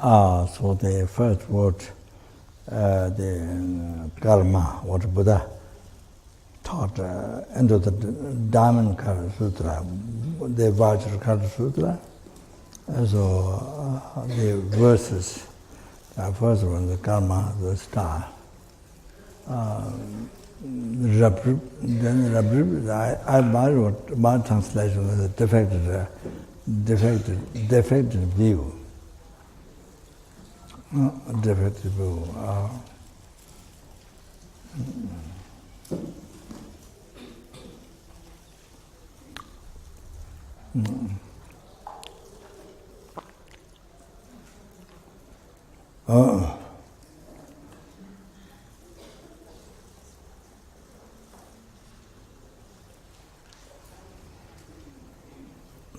So the first word, the karma, what Buddha taught into the Diamond Kara Sutra, the Vajrakara Sutra. So the verses, first one, the karma, the star. Rabrib, then rabrib, my translation is a defective view. Defective view.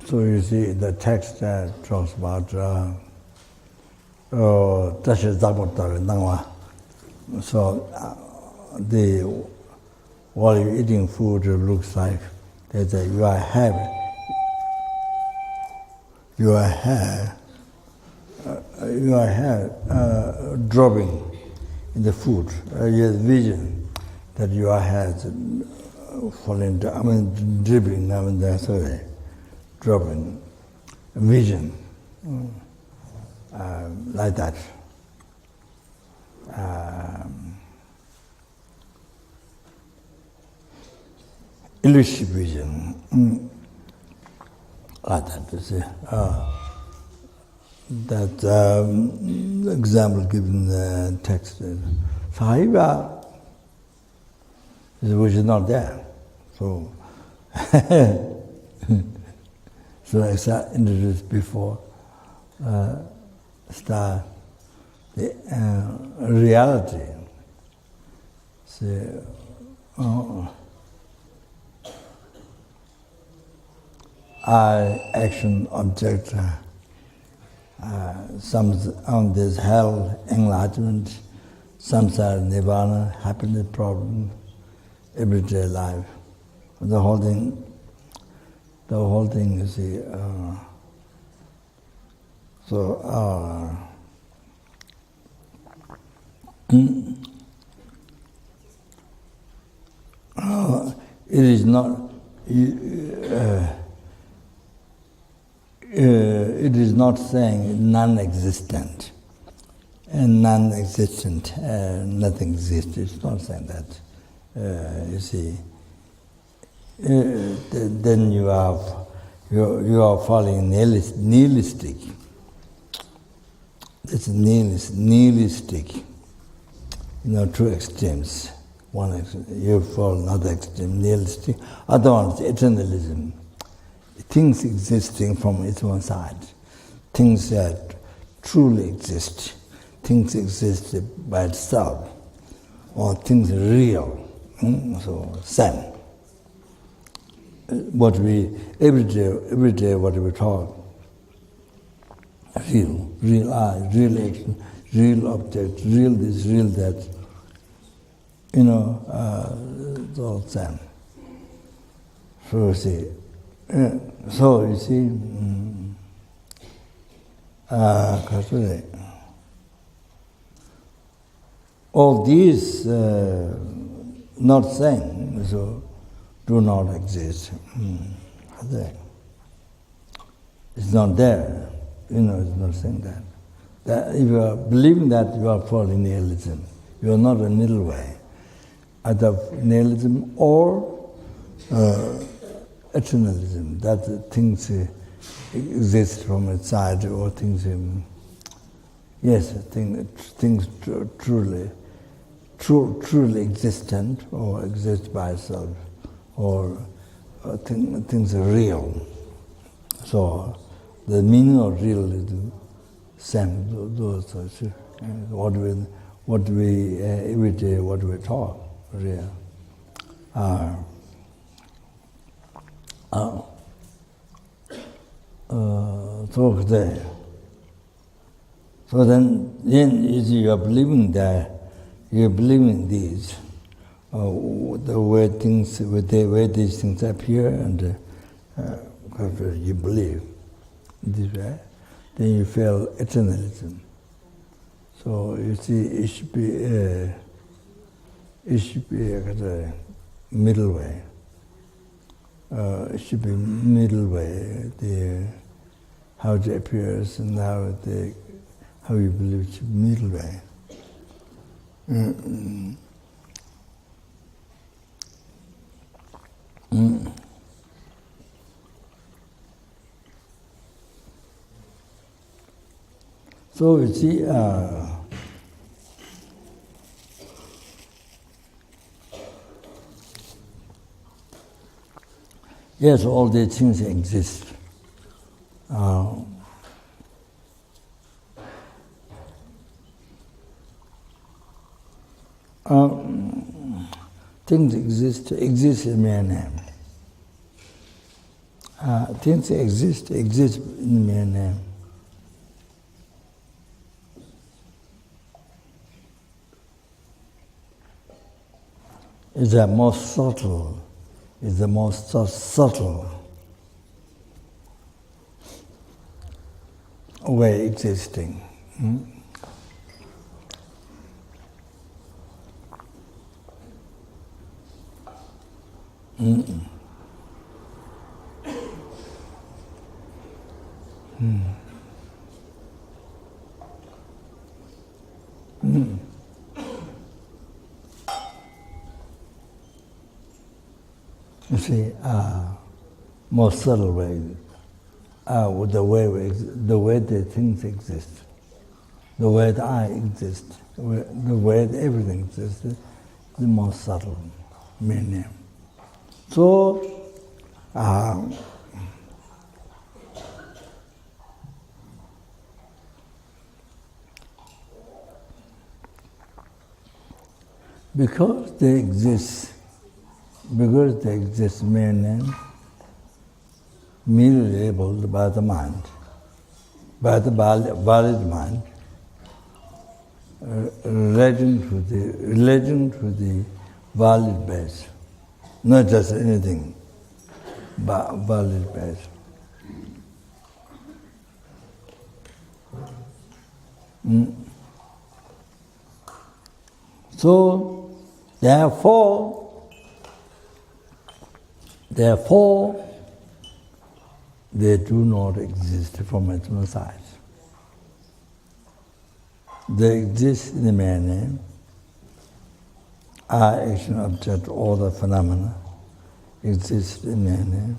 So you see, the text talks about so while you're eating food, it looks like that your hair dropping in the food. You have vision that your hair is falling down, dripping now and then, sorry. Dropping vision, like that. Illusive vision, like that, you see. That example given in the text is Sahiba, which is not there. So, so as I introduced before, start the reality. So, I, action, object, some on this hell, enlightenment, samsara, nirvana, happiness, problem, everyday life. The whole thing, you see. It is not. It is not saying non-existent, and non-existent, nothing exists. It's not saying that. You see. Then you are falling nihilistic. It's nihilistic. Two extremes. One extreme, you fall another extreme, nihilistic. Other one is eternalism. Things existing from its one side. Things that truly exist. Things exist by itself. Or things real. So, same. What we, every day what we talk, real eye, real action, real object, real this, real that, it's all same. So you see, all these not saying, so do not exist. It's not there. It's not saying that. That if you are believing that, you are falling nihilism. You are not a middle way. Either nihilism or eternalism, that things exist from its side, or things, things truly existent, or exist by itself, or things are real. So the meaning of real is the same. Those what we every day what we talk real. So then you are believing that, you are believing these, the way things, the way these things appear, and you believe this way, then you feel eternalism. So you see, it should be a middle way. It should be middle way. How it appears and how you believe it should be middle way. So you see, yes, all these things exist. Things exist in mere name. Things exist in mere name. Is the most subtle. Is the most subtle way existing. You see, most subtle way, the way the things exist, the way that I exist, the way that everything exists, the most subtle meaning. So, because they exist mere name, merely labeled by the mind, by the valid mind, relating to the valid base, not just anything, but valid base. So, therefore, they do not exist from external sides. They exist in the mere name, are action, object, all the phenomena exist in mere name,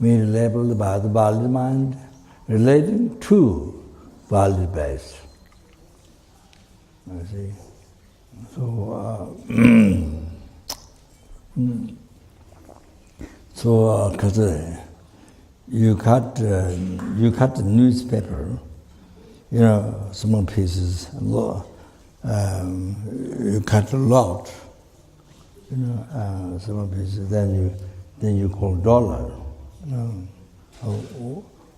merely labeled by the valid mind, relating to valid base. You see? So, because you cut the newspaper, small pieces, you cut a lot, small pieces. Then you call dollar, or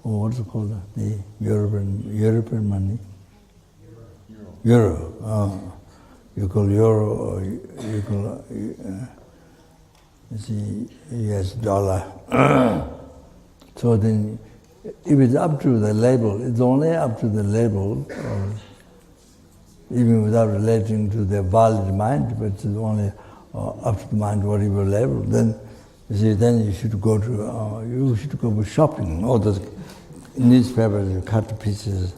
what's it called? The European money. Euro. You call euro, or you call. US dollar. So then, if it's up to the label, it's only up to the label, even without relating to the valid mind, but it's only up to the mind whatever label. Then you should go to shopping. All those newspapers, you cut pieces.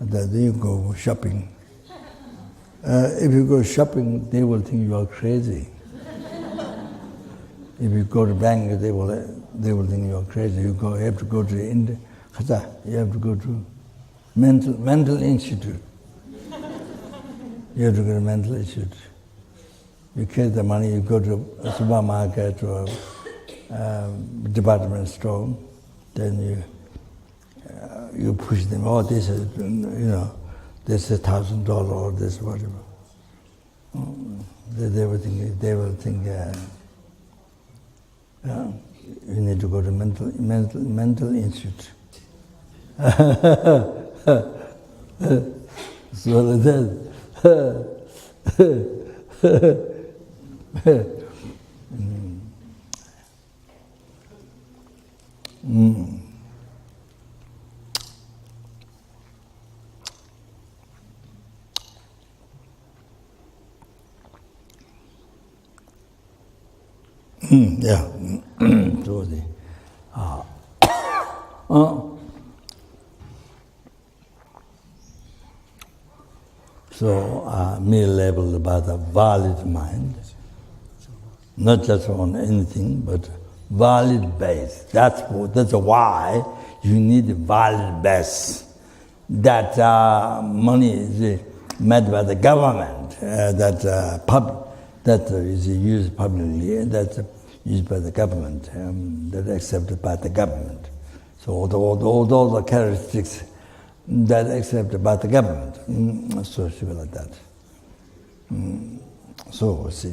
Then you go shopping. If you go shopping, they will think you are crazy. If you go to bank, they will think you are crazy. You have to go to India. You have to go to mental institute. You have to go to mental institute. You carry the money. You go to a supermarket or a department store. Then you push them. Oh, this is this is $1,000 or this whatever. They will think you need to go to mental institute. So that. Yeah. So the mere labeled about a valid mind, not just on anything, but valid base. That's why you need a valid base. That money is made by the government, that is used publicly, that's used by the government, that accepted by the government. So all the characteristics that accepted by the government, associated like that. So see,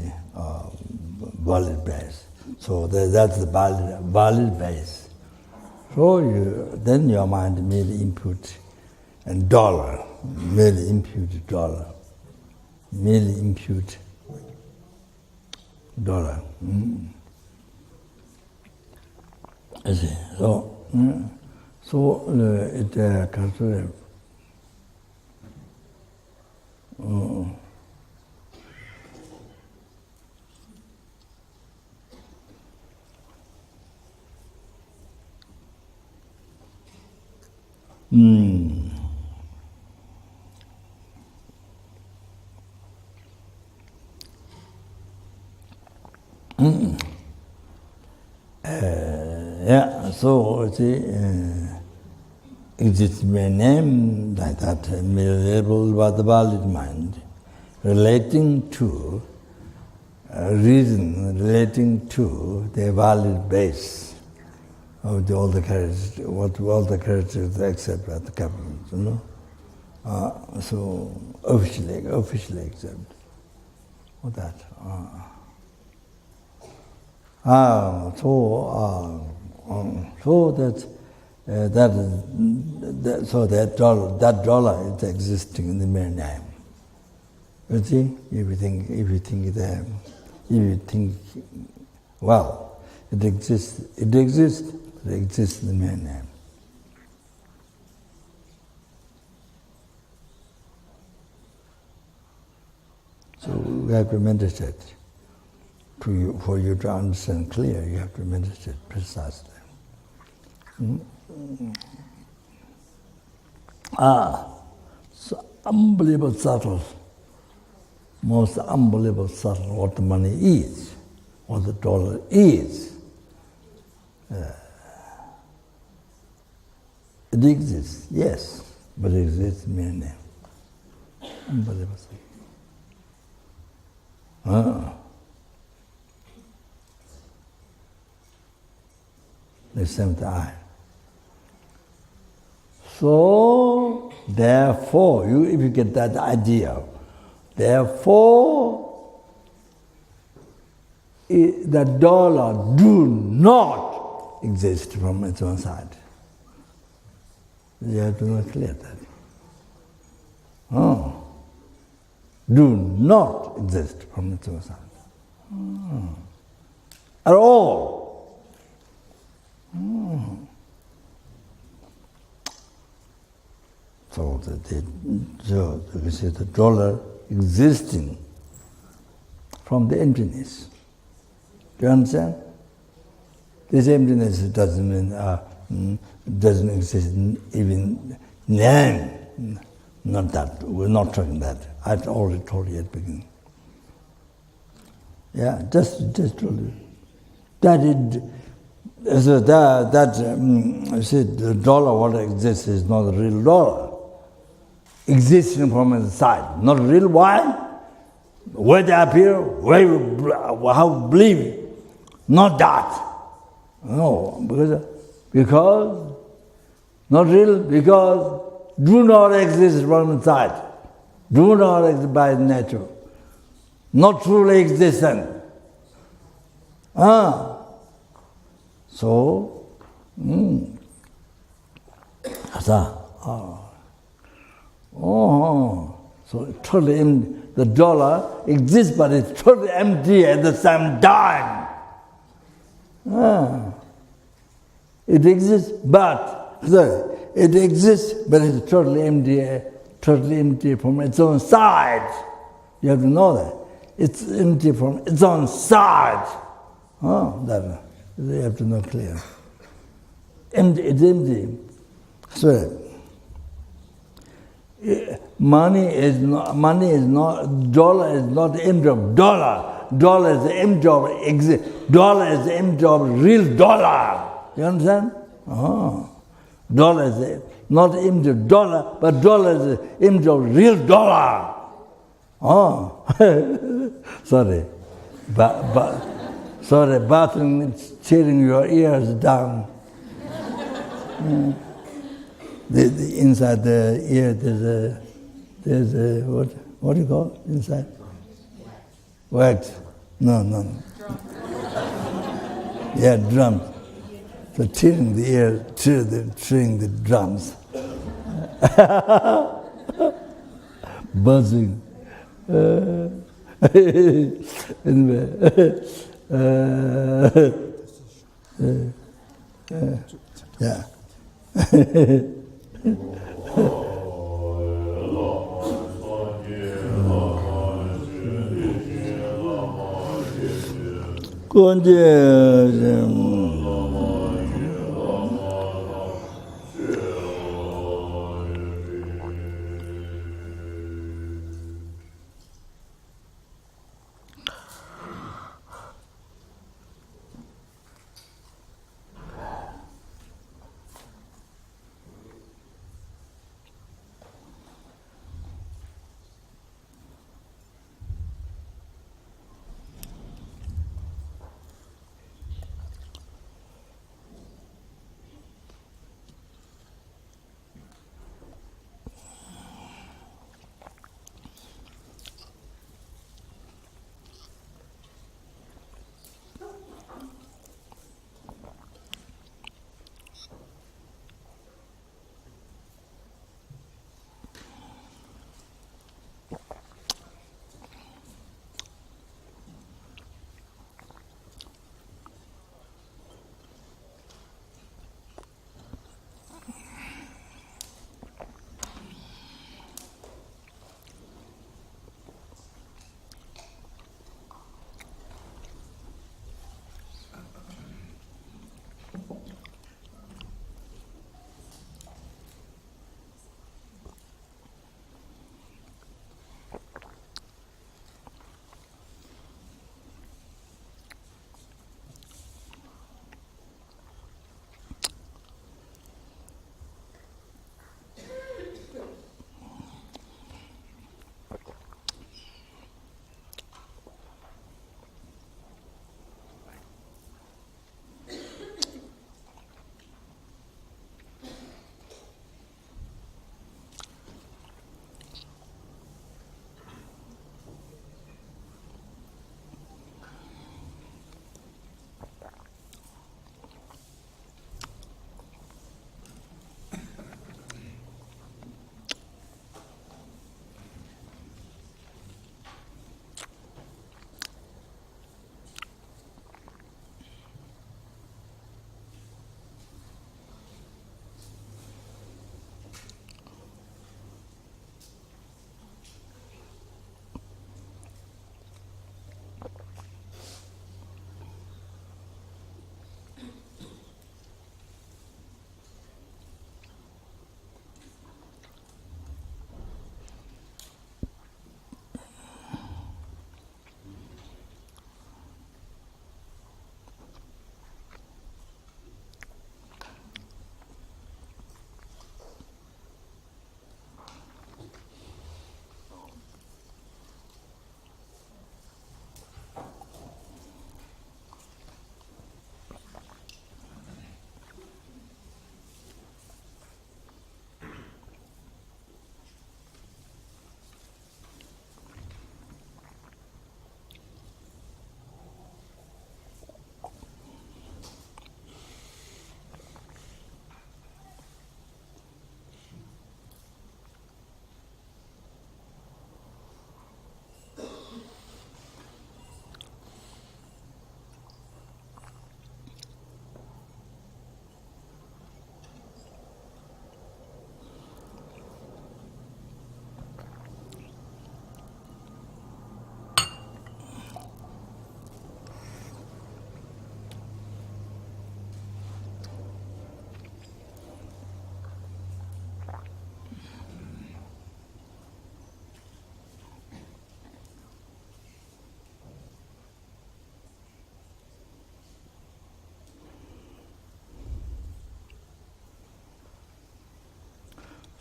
valid base. So that's the valid base. So then your mind merely input and dollar, merely impute dollar, merely impute dollar. I see. So it comes to so see, exists by name like that, labeled by the valid mind, relating to reason, relating to the valid base of all the characters, all the characters accept by the government, you know. So officially accept all that. So that dollar is existing in the mere name. You see, if you think well, it exists in the mere name. So we have to meditate. For you to understand clear, you have to meditate precisely. So unbelievable subtle, most unbelievable subtle what the money is, what the dollar is. It exists, yes, but it exists in mere name. Unbelievable subtle. The seventh eye. So, therefore, if you get that idea, therefore, the dollar do not exist from its own side. You have to make clear that. Do not exist from its own side. At all. So we see the dollar existing from the emptiness. Do you understand? This emptiness doesn't mean doesn't exist even name. Not that. We're not talking that. I already told you at the beginning. Yeah, just told you that it. So you see, the dollar, what exists, is not a real dollar. Existing from inside, not real. Why? Where they appear, how believe, not that. No, because not real, because do not exist from inside, do not exist by nature, not truly existent. So, so totally empty. The dollar exists, but it's totally empty at the same time. It exists, but it's totally empty from its own side. You have to know that. It's empty from its own side. Oh, that you have to know clear. Empty, it's empty. So money is not, dollar is not the empty of dollar. Dollar is the empty of exist. Dollar is the empty of real dollar. You understand? Oh. Dollar is not the empty of dollar, but dollar is the empty of real dollar. Oh. Sorry. Sorry, bathroom tearing your ears down. The inside the ear, there's a what do you call it inside? Wax. No. Yeah, drums. So tearing the ear, tearing the drums. Buzzing. Anyway. Yeah.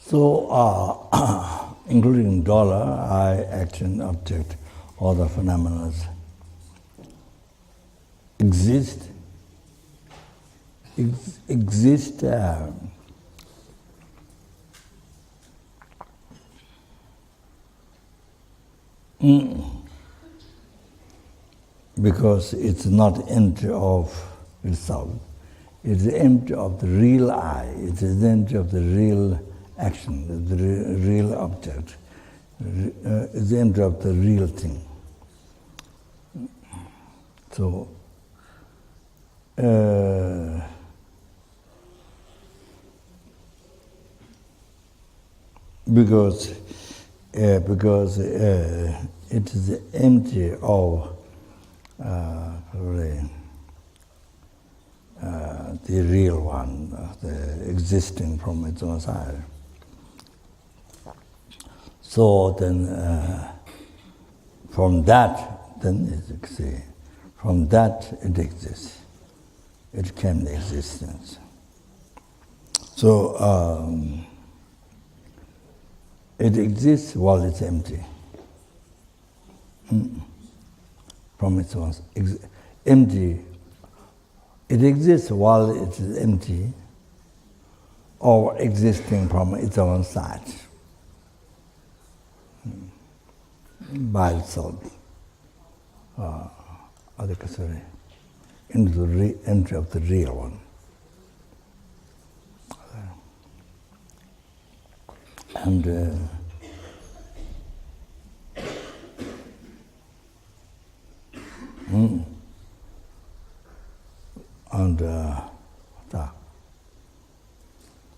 So, including dollar, eye, action, object, all the phenomena exist. Exist because it's not empty of itself. It's empty of the real I. It is empty of the real action, the real object. It's empty of the real thing. So, because it is empty of the real one, the existing from its own side. So then, from that, then from that it exists. It came to existence. So it exists while it's empty. From its own empty. It exists while it is empty, or existing from its own side, by itself. Into the entry of the real one. And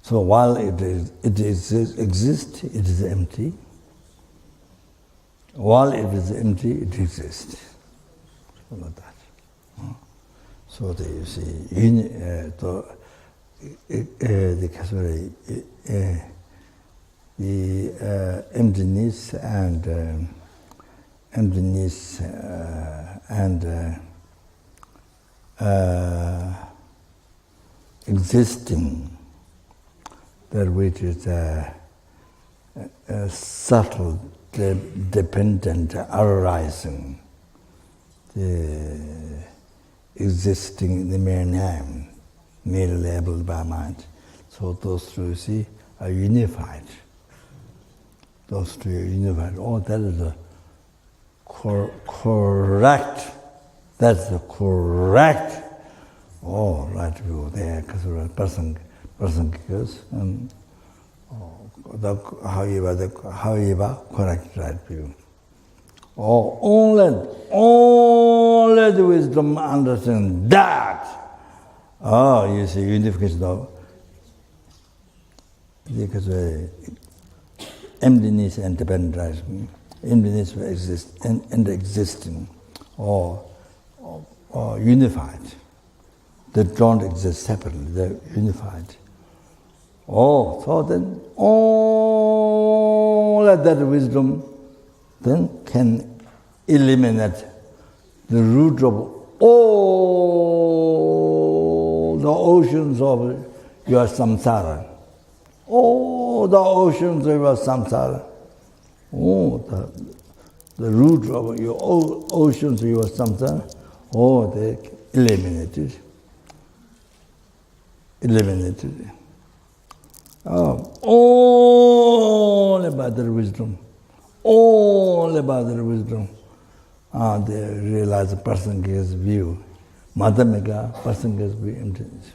so while it exists, it is empty. While it is empty, it exists. Like that. So you see, the emptiness and existing, that which is a subtle, dependent arising, the existing in the mere name, merely labeled by mind. So those two, you see, are unified. Those two are unified. Oh, that is the correct. That's the correct. Oh, right view there, because a person goes and however correct right view. Oh, only the wisdom understands that. Oh, you see, unification of because emptiness and dependent rising, emptiness and existing, or unified. They don't exist separately, they're unified. Oh, so then all of that wisdom then can eliminate the root of all the oceans of your samsara. All the oceans of your samsara. Oh, the root of your oceans of your samsara. Oh, they eliminated. Oh, only by their wisdom. Only by their wisdom. They realize a person gets view. Madhamika, person gets view emptiness.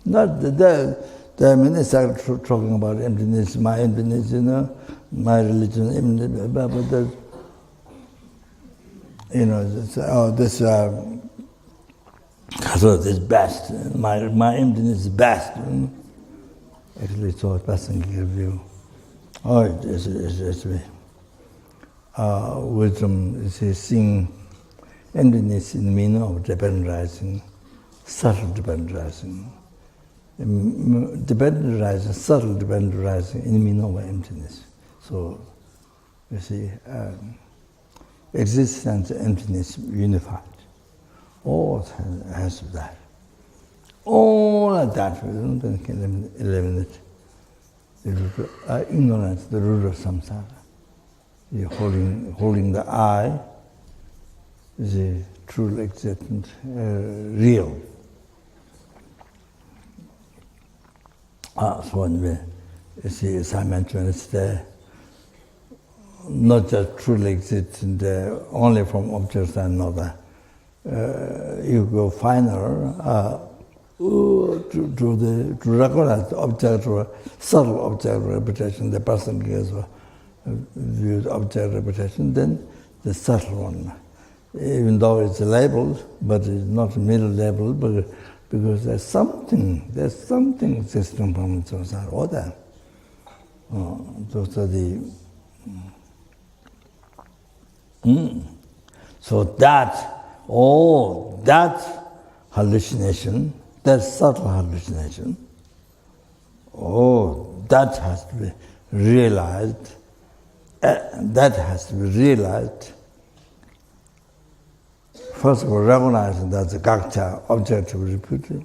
Not the many start talking about emptiness, my emptiness, my religion, emptiness, but there's, this is best. My emptiness is best. Actually, so a person can give you. Oh, it's wisdom is seeing emptiness in the meaning of dependent rising, subtle dependent rising. Dependent rising, subtle dependent rising in the meaning of emptiness. So, you see, existence and emptiness unified. All has that. All of that, we don't eliminate. ignorance, the root of samsara. You're holding the I is a true, existent, real. So anyway, you see, as I mentioned, it's there. Not just truly existent, only from objects and another. You go finer to recognize the object or subtle object repetition. The person gives views object repetition, then the subtle one. Even though it's labeled, but it's not middle label, but because there's something existing from samsara. All that. Those are the. So that hallucination, that subtle hallucination, that has to be realized. That has to be realized. First of all, recognizing that the gakcha, objective reputed.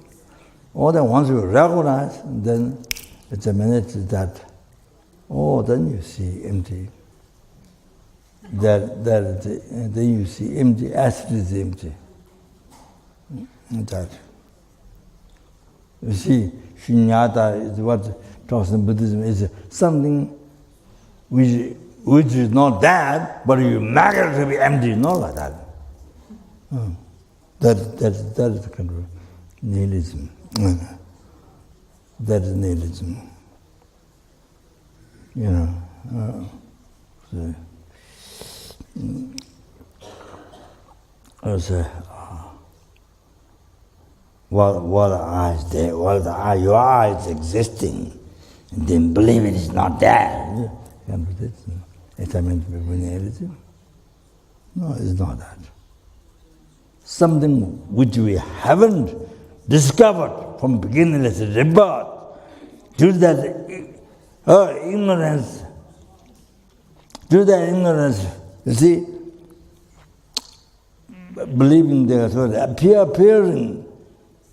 Or then once you recognize, then it's a minute that, then you see empty. Then you see empty as it is empty. That. You see, shunyata is what talks in Buddhism, is something which is not that, but you make it to be empty, not like that. That is kind of nihilism. That is nihilism. You know. While the eye is there, while your eye is existing, and then believe it is not there. It's meant to be nihilism. No, it's not that. Something which we haven't discovered from beginningless rebirth, due to that ignorance, you see, believing there, so appearing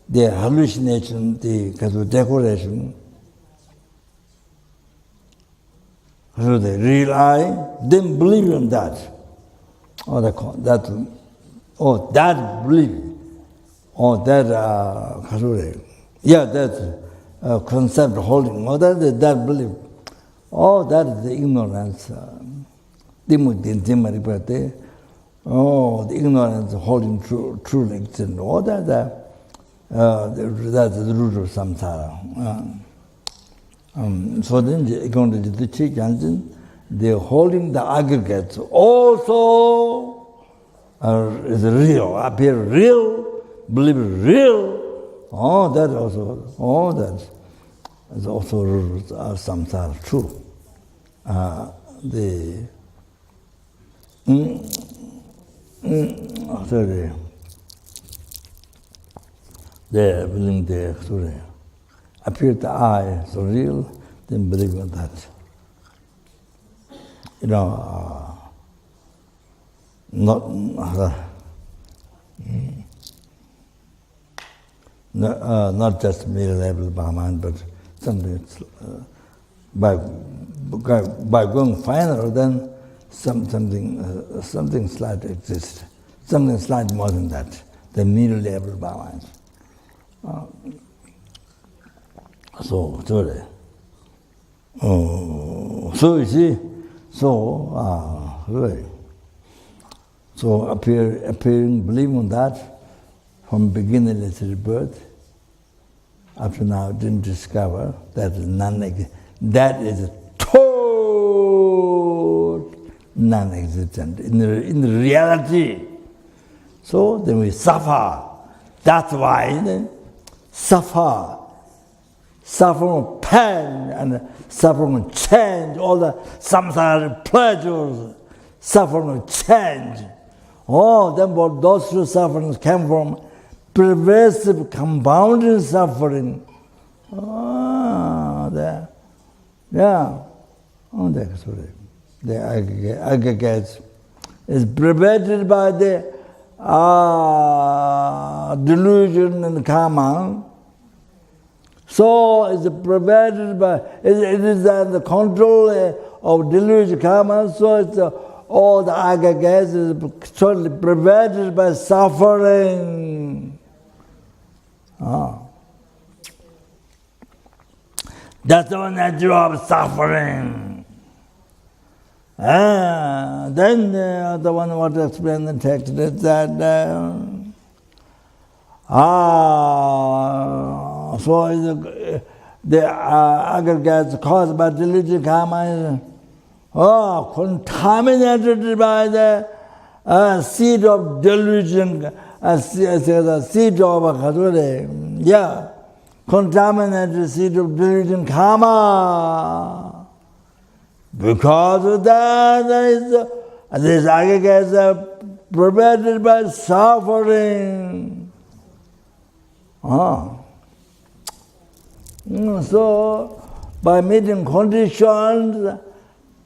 the hallucination, the decoration, so the real I, then believe in that. That belief, that concept holding, that belief, that is the ignorance. The ignorance holding true existence. That's the root of samsara. So then, according to the teaching, they're holding the aggregates also is real, appear real, believe real. That is also root of samsara, true. They believe the appear the I so real, then believe in that. Not just mere level by mind, but something by going finer, then something slight exists, something slight more than that, the mere level by mind. So you see, so appearing, believing that from beginningless rebirth, up to now didn't discover that is non-existent. That is total non-existent in the reality. So then we suffer. That's why suffer from pain and suffering from change, all the samsara pleasures, suffering from change. Then what those two sufferings came from pervasive compounding suffering. The aggregates is pervaded by the delusion and karma. So it's provided by, it is under the control of delusion karma, so it's all the aggregates is totally provided by suffering. That's the nature of suffering. Then the one what to explain the text is that so the aggregates caused by delusion karma is contaminated by the seed of delusion, seed of contaminated seed of delusion karma. Because of that, these aggregates are provided by suffering. So, by meeting conditions,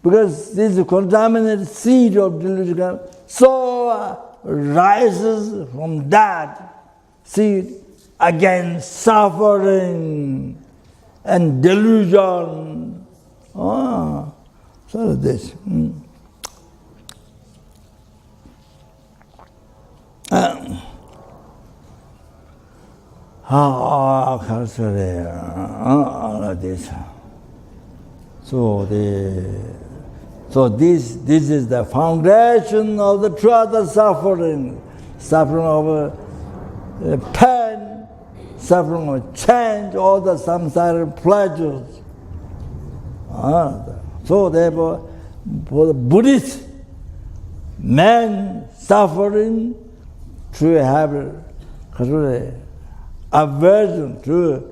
because this contaminated seed of delusion, so rises from that seed again suffering and delusion. So this. This. So this is the foundation of the truth of suffering of pain, suffering of change, all the samsara pleasures. So therefore, for the Buddhist man suffering to have aversion to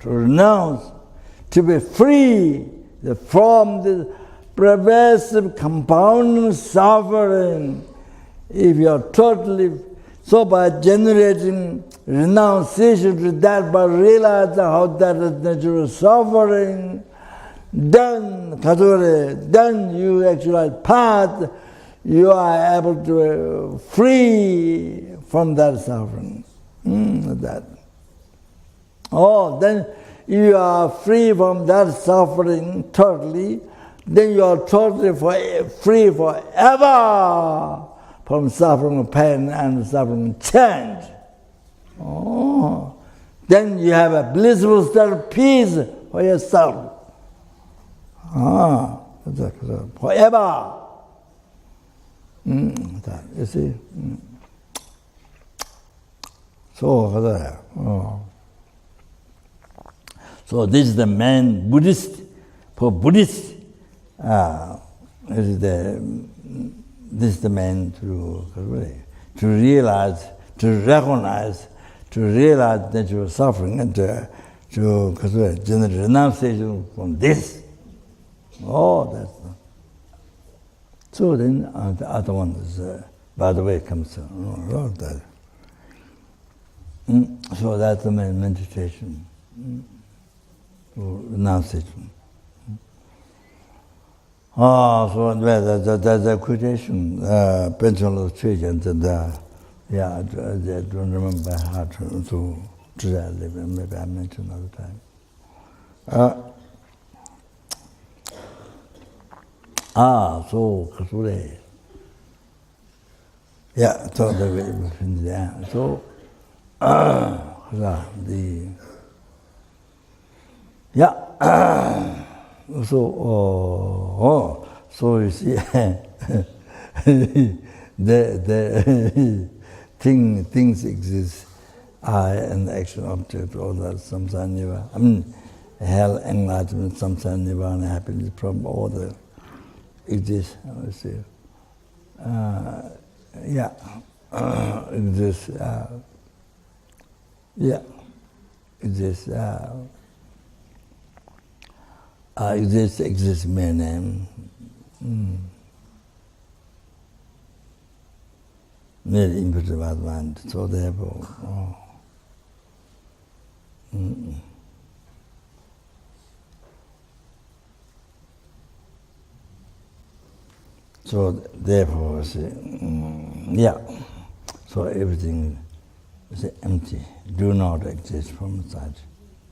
renounce, to be free from this pervasive compounding suffering. If you are totally, so by generating renunciation to that, by realizing how that is natural suffering, then you actually path, you are able to free from that suffering. Then you are free from that suffering totally, then you are totally free forever from suffering pain and suffering change. Then you have a blissful state of peace for yourself. Forever. You see? So this is the main Buddhist, for Buddhist, this is the main to realize, to recognize, to realize natural suffering and to generate renunciation from this. That's so then the other one is, by the way, comes that. So that's the main meditation. Renunciation. So that's a quotation. Pension of change and I don't remember how to maybe I mentioned another time. So so you see, the things exist, I and the action object, all that samsara nirvana. I mean, hell, enlightenment, samsara nirvana, happiness, problem, all the exist. I see. Exist. Exists mere name. Mere impetus advent. So therefore, So everything is empty, do not exist from inside.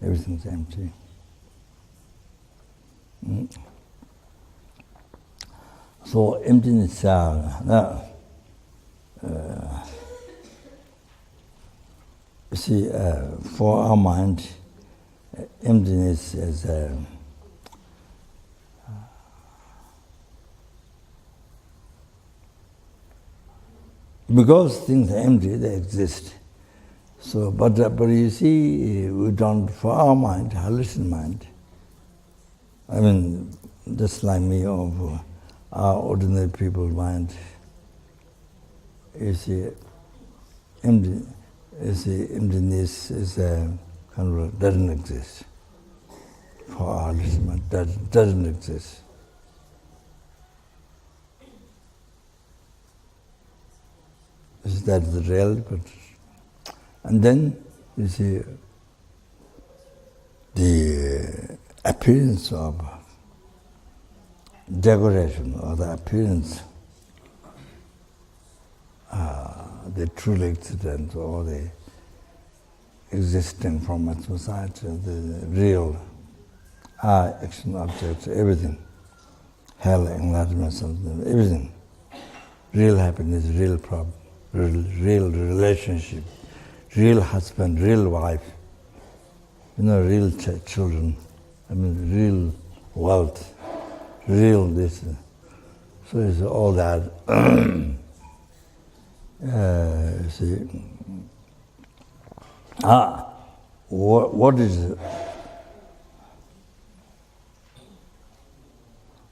Everything's empty. So emptiness, you see, for our mind, emptiness is because things are empty, they exist. So, but you see, we don't, for our mind, hallucinant mind, I mean, just like me, of our ordinary people's mind, you see, emptiness is kind of doesn't exist. For our hallucinant mind, doesn't exist. That's the reality, but and then you see the appearance of decoration or the appearance, the truly existent or the existing from its society, the real action objects, everything, hell, enlightenment, something, everything, real happiness, real problem, real relationship, real husband, real wife, real children, real wealth, real this. So it's all that. You see,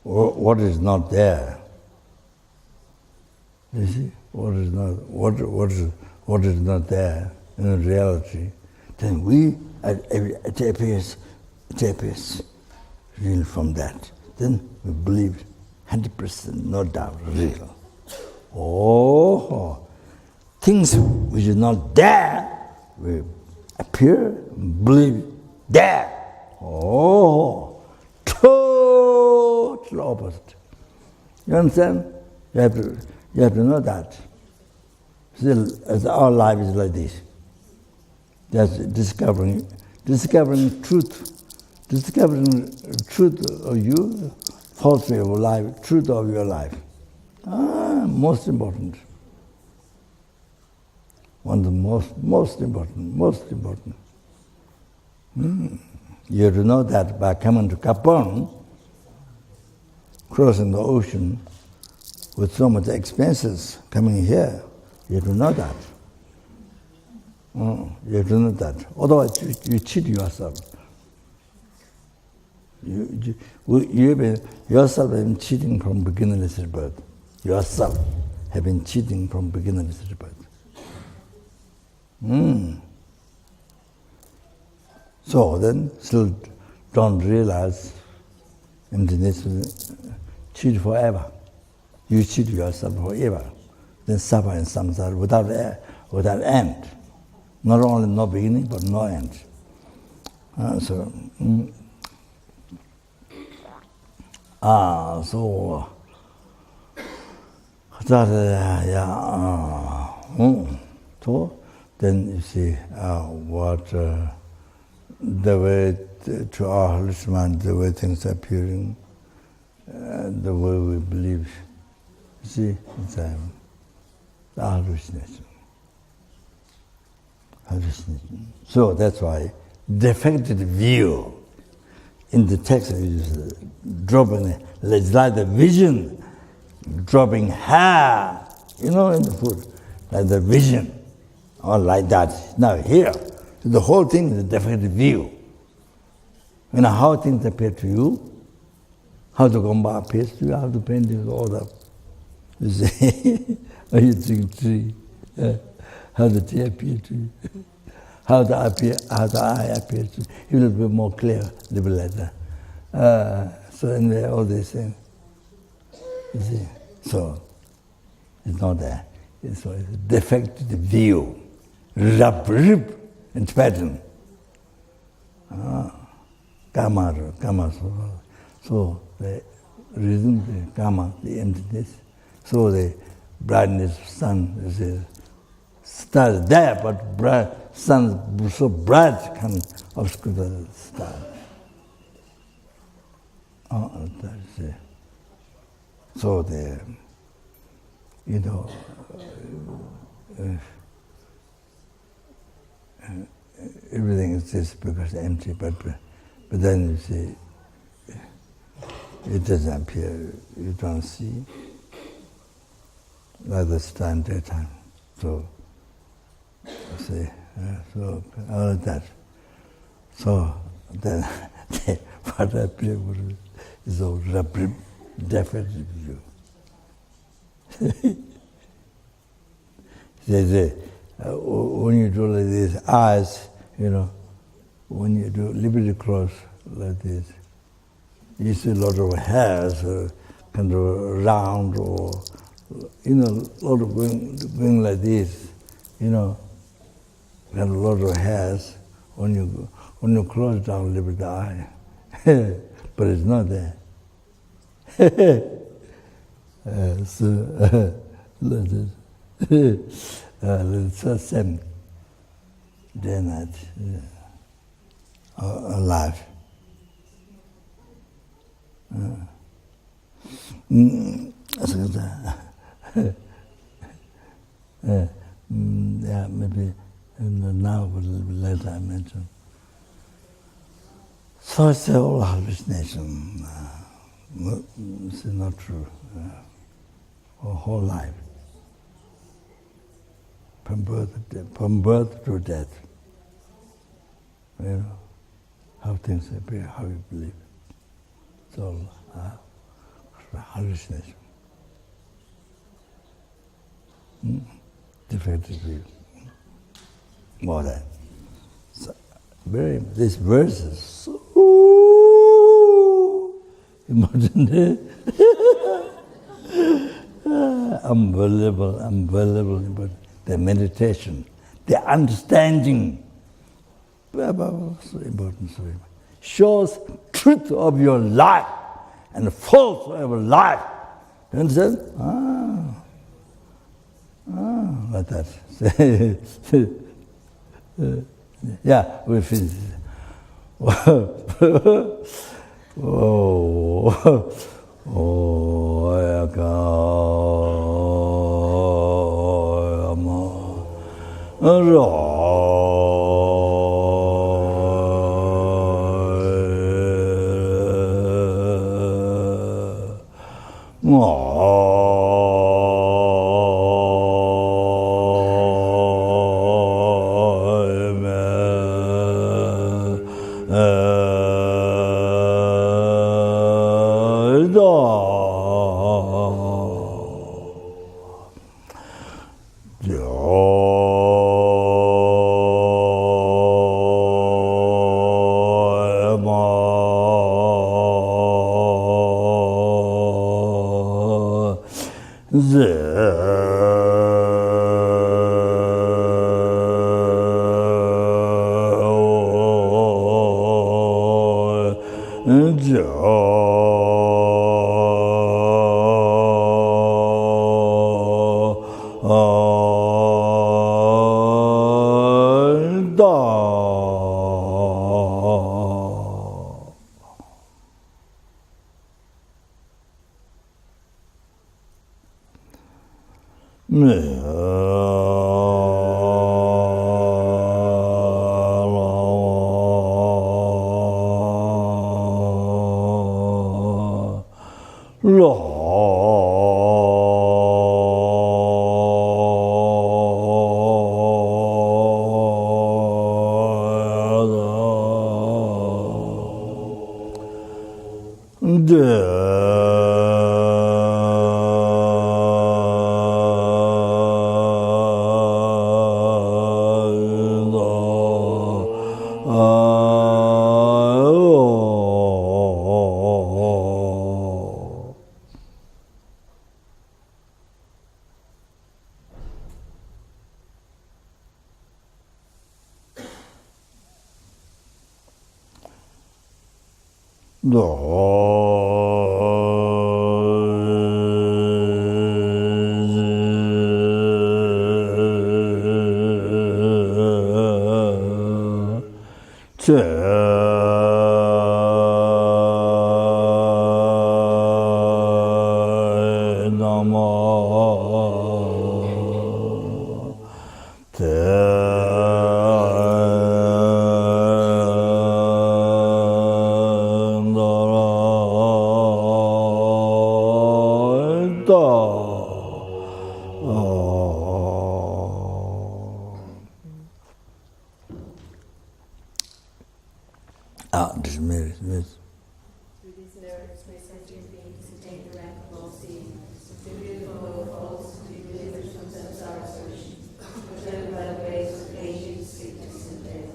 what is not there? You see, what is not there in reality? Then it appears real from that. Then we believe 100%, no doubt, real. Oh, things which is not there will appear, believe there. Oh, total opposite. You understand? You have to know that. Still, as our life is like this. That's discovering truth. Discovering truth of you, falsehood of your life, truth of your life. Most important. One of the most important. You have to know that by coming to Kopan, crossing the ocean, with so much expenses coming here, you have to know that. You have to know that. Otherwise, you cheat yourself. You yourself have been cheating from beginningless birth. Yourself have been cheating from beginningless birth. So then, still don't realize emptiness will cheat forever. You cheat yourself forever. Then suffer in samsara without end. Not only no beginning, but no end. So then you see what the way to our hallucination, the way things are appearing, the way we believe. You see, it's the hallucination. So that's why defective view in the text is dropping, it's like the vision dropping hair, in the food, like the vision, or like that. Now here, the whole thing is a defective view. How things appear to you, how the gomba appears to you, how the painting, all that. You see, how you think tree, how the tree appears to you, how the eye appears to you. It will be more clear, a little later. So anyway, all these things. You see, so it's not there. It's a defective view, rabrib in Tibetan. Kama. So the reason, the kama, the emptiness. So the brightness of sun is Star is there, but bright, sun so bright can obscure the star. Oh, that's it. So the, you know, everything is just because empty, but then you see, it doesn't appear, you don't see, like the star in daytime. So, see, so all of that. So then, what I believe is a rabrib, defective view. When you do like this, eyes, you know, when you do liberty cross like this, you see a lot of hairs, kind of round, or, you know, a lot of going like this, you know, and a lot of hairs when you close down liberty eye, but it's not there. So, it's the same day and night, alive. Yeah, maybe now, but a little bit later I mention. So it's all hallucination. It's not true. Our whole life, from birth to death, you know, how things appear, how you believe. It's all hallucination. Defective view. More than. So, this verse is so important. Unbelievable, but the meditation, the understanding, so important, so important. Shows truth of your life and false of your life. You understand? Like that. Yeah, we finish. This means. Through these nerves, may sentient beings attain the rank of all seeing. The beautiful falls to be delivered from samsara search, protected by the ways of aging, sickness, and death.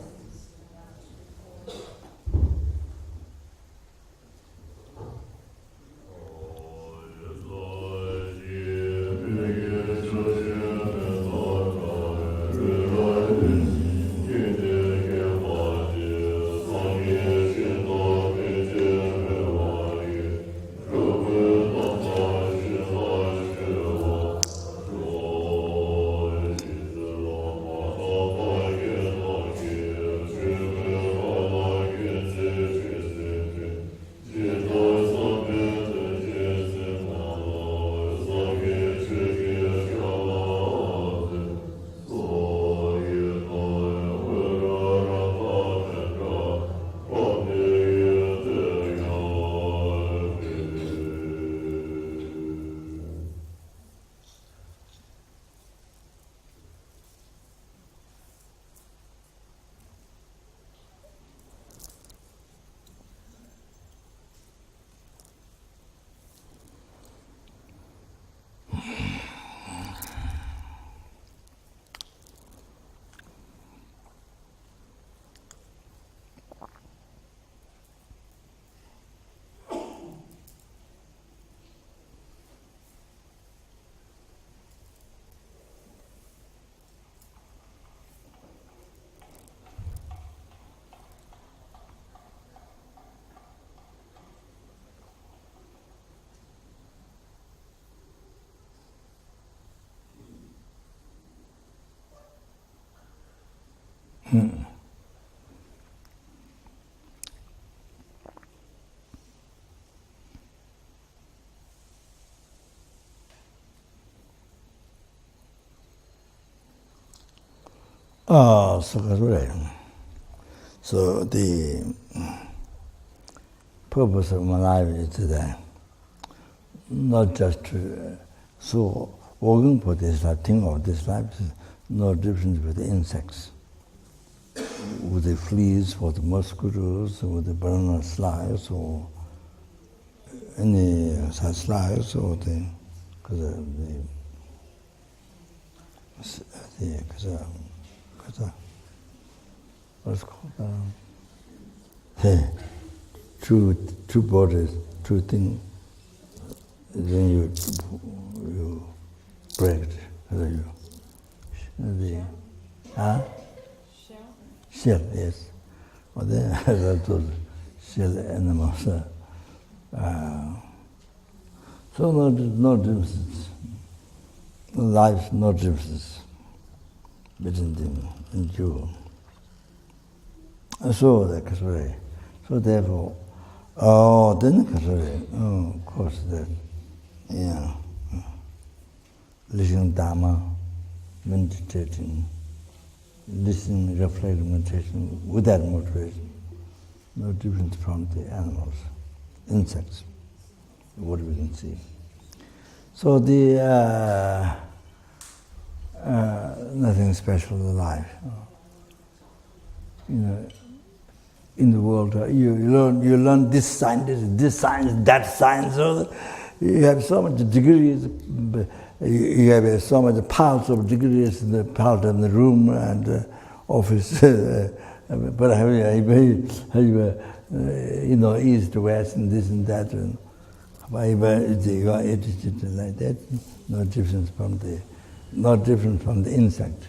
So that's right. So the purpose of my life is today, not just to, so working for this life, think of this life is no difference with the insects, with the fleas, or the mosquitoes, or the banana slides, or any such slides, or the, what's called two bodies, two things. Then you break it. Shell, yes. Well, then those shell animals. So no differences. Life, no differences between them and you. So that's right. So therefore, then of course that, yeah, listening Dharma, meditating, listening, reflecting, meditation without motivation, no different from the animals, insects, what we can see. So the nothing special in life. You know, in the world, you learn this science, that science. So you have so much degrees. You have so much piles of degrees in the piled in the room and office. But east, west, and this and that. And you are educated like that. No difference from the insect.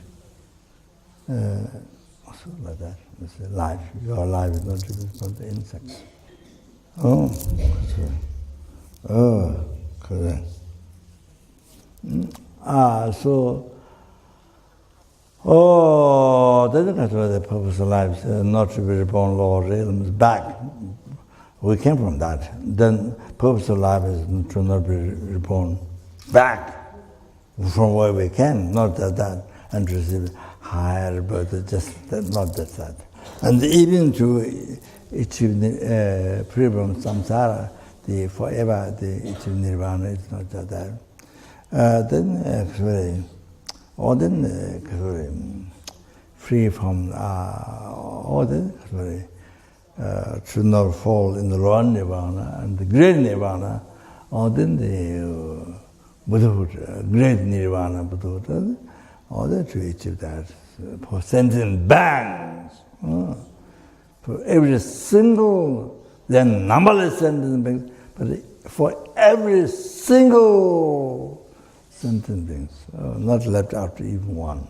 Also like that. It's life. Your life is no different from the insects. Correct. that's why the purpose of life is not to be reborn, lower realms, back. We came from that. Then purpose of life is to not be reborn back from where we came, not that, and to receive higher birth, just that, not just that. And even to achieve free from samsara, the forever, the achieve nirvana, it's not just that. Then actually, or then free from all the to not fall in the lower nirvana and the great nirvana, or then the Buddhahood, great nirvana Buddhahood, or that to achieve that for sentient beings. For every single, then numberless sentient beings, but for every single sentient beings, not left out even one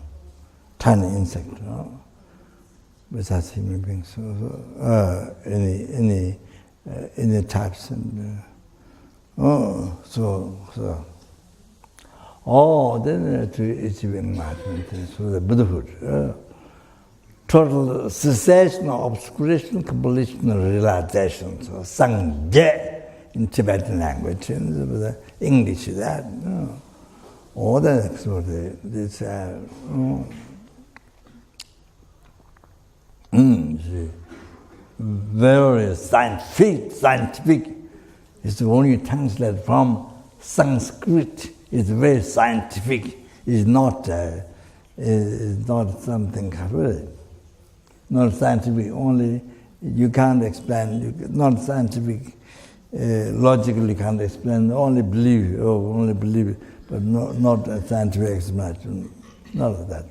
tiny insect, besides human beings, any types and then to achieve enlightenment, so the Buddhahood, total cessation of obscuration, completion of realization, so sangye in Tibetan language, in the English that, all that sort of this. Very scientific is only translated from Sanskrit. It's very scientific. It's not something really. Not scientific. Only you can't explain. Not scientific. Logically can't explain. Only believe. Only believe it, but not a scientific explanation. None of that.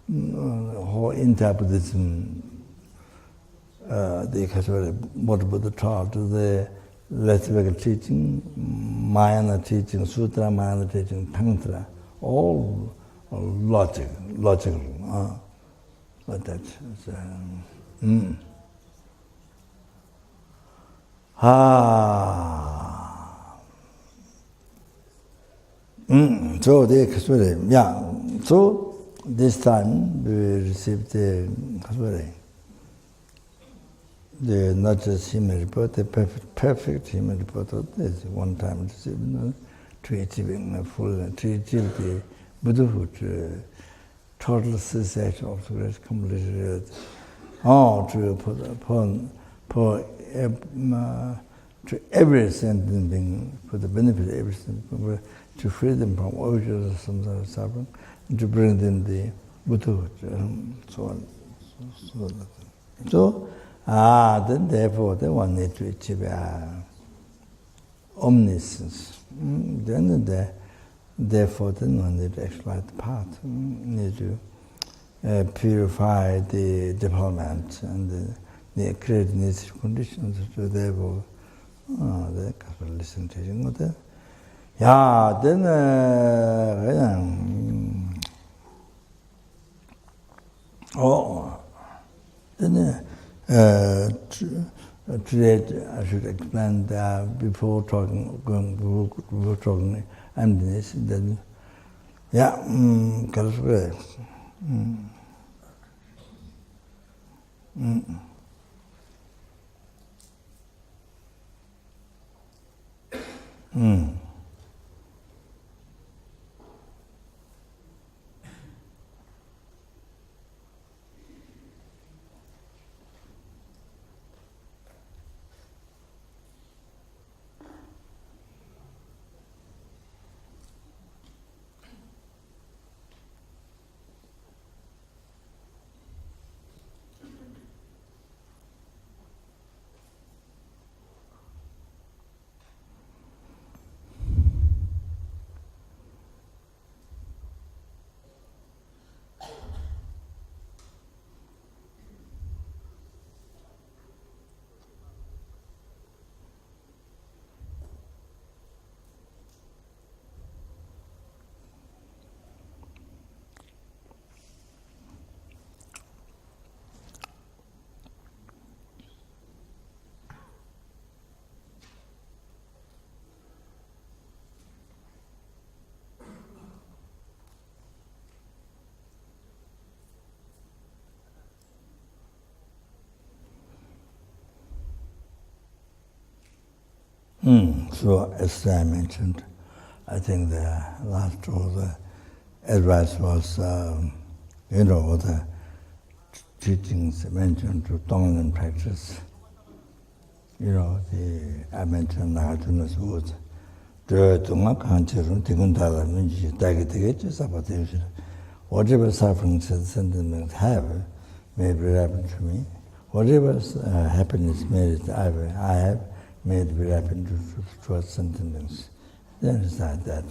Whole interpretation, what Buddha taught, the Lesbian teaching, Mahayana teaching, Sutra, Mahayana teaching, Tantra, all logical. But that's so so this time we received the not just human report, the perfect human report. This one time received to achieving a full, to achieve the Buddhahood, total cessation of the great complete. To every sentient being, for the benefit of every sentient being, to free them from origins of samsara suffering, and to bring them the Buddhahood, so on. So then therefore they one need to achieve omniscience. Then therefore then one need to exploit the path. Need to purify the development and create necessary conditions to therefore the listen teaching of that. Yeah, then today I should explain that before talking emptiness. Then correct. So, as I mentioned, I think the last of the advice was, the teachings mentioned to dominant practice. I mentioned Nagarjuna's words. Whatever sufferings and sentiments have may be happen to me. Whatever happiness I have may be happen towards sentiments. Then recite that.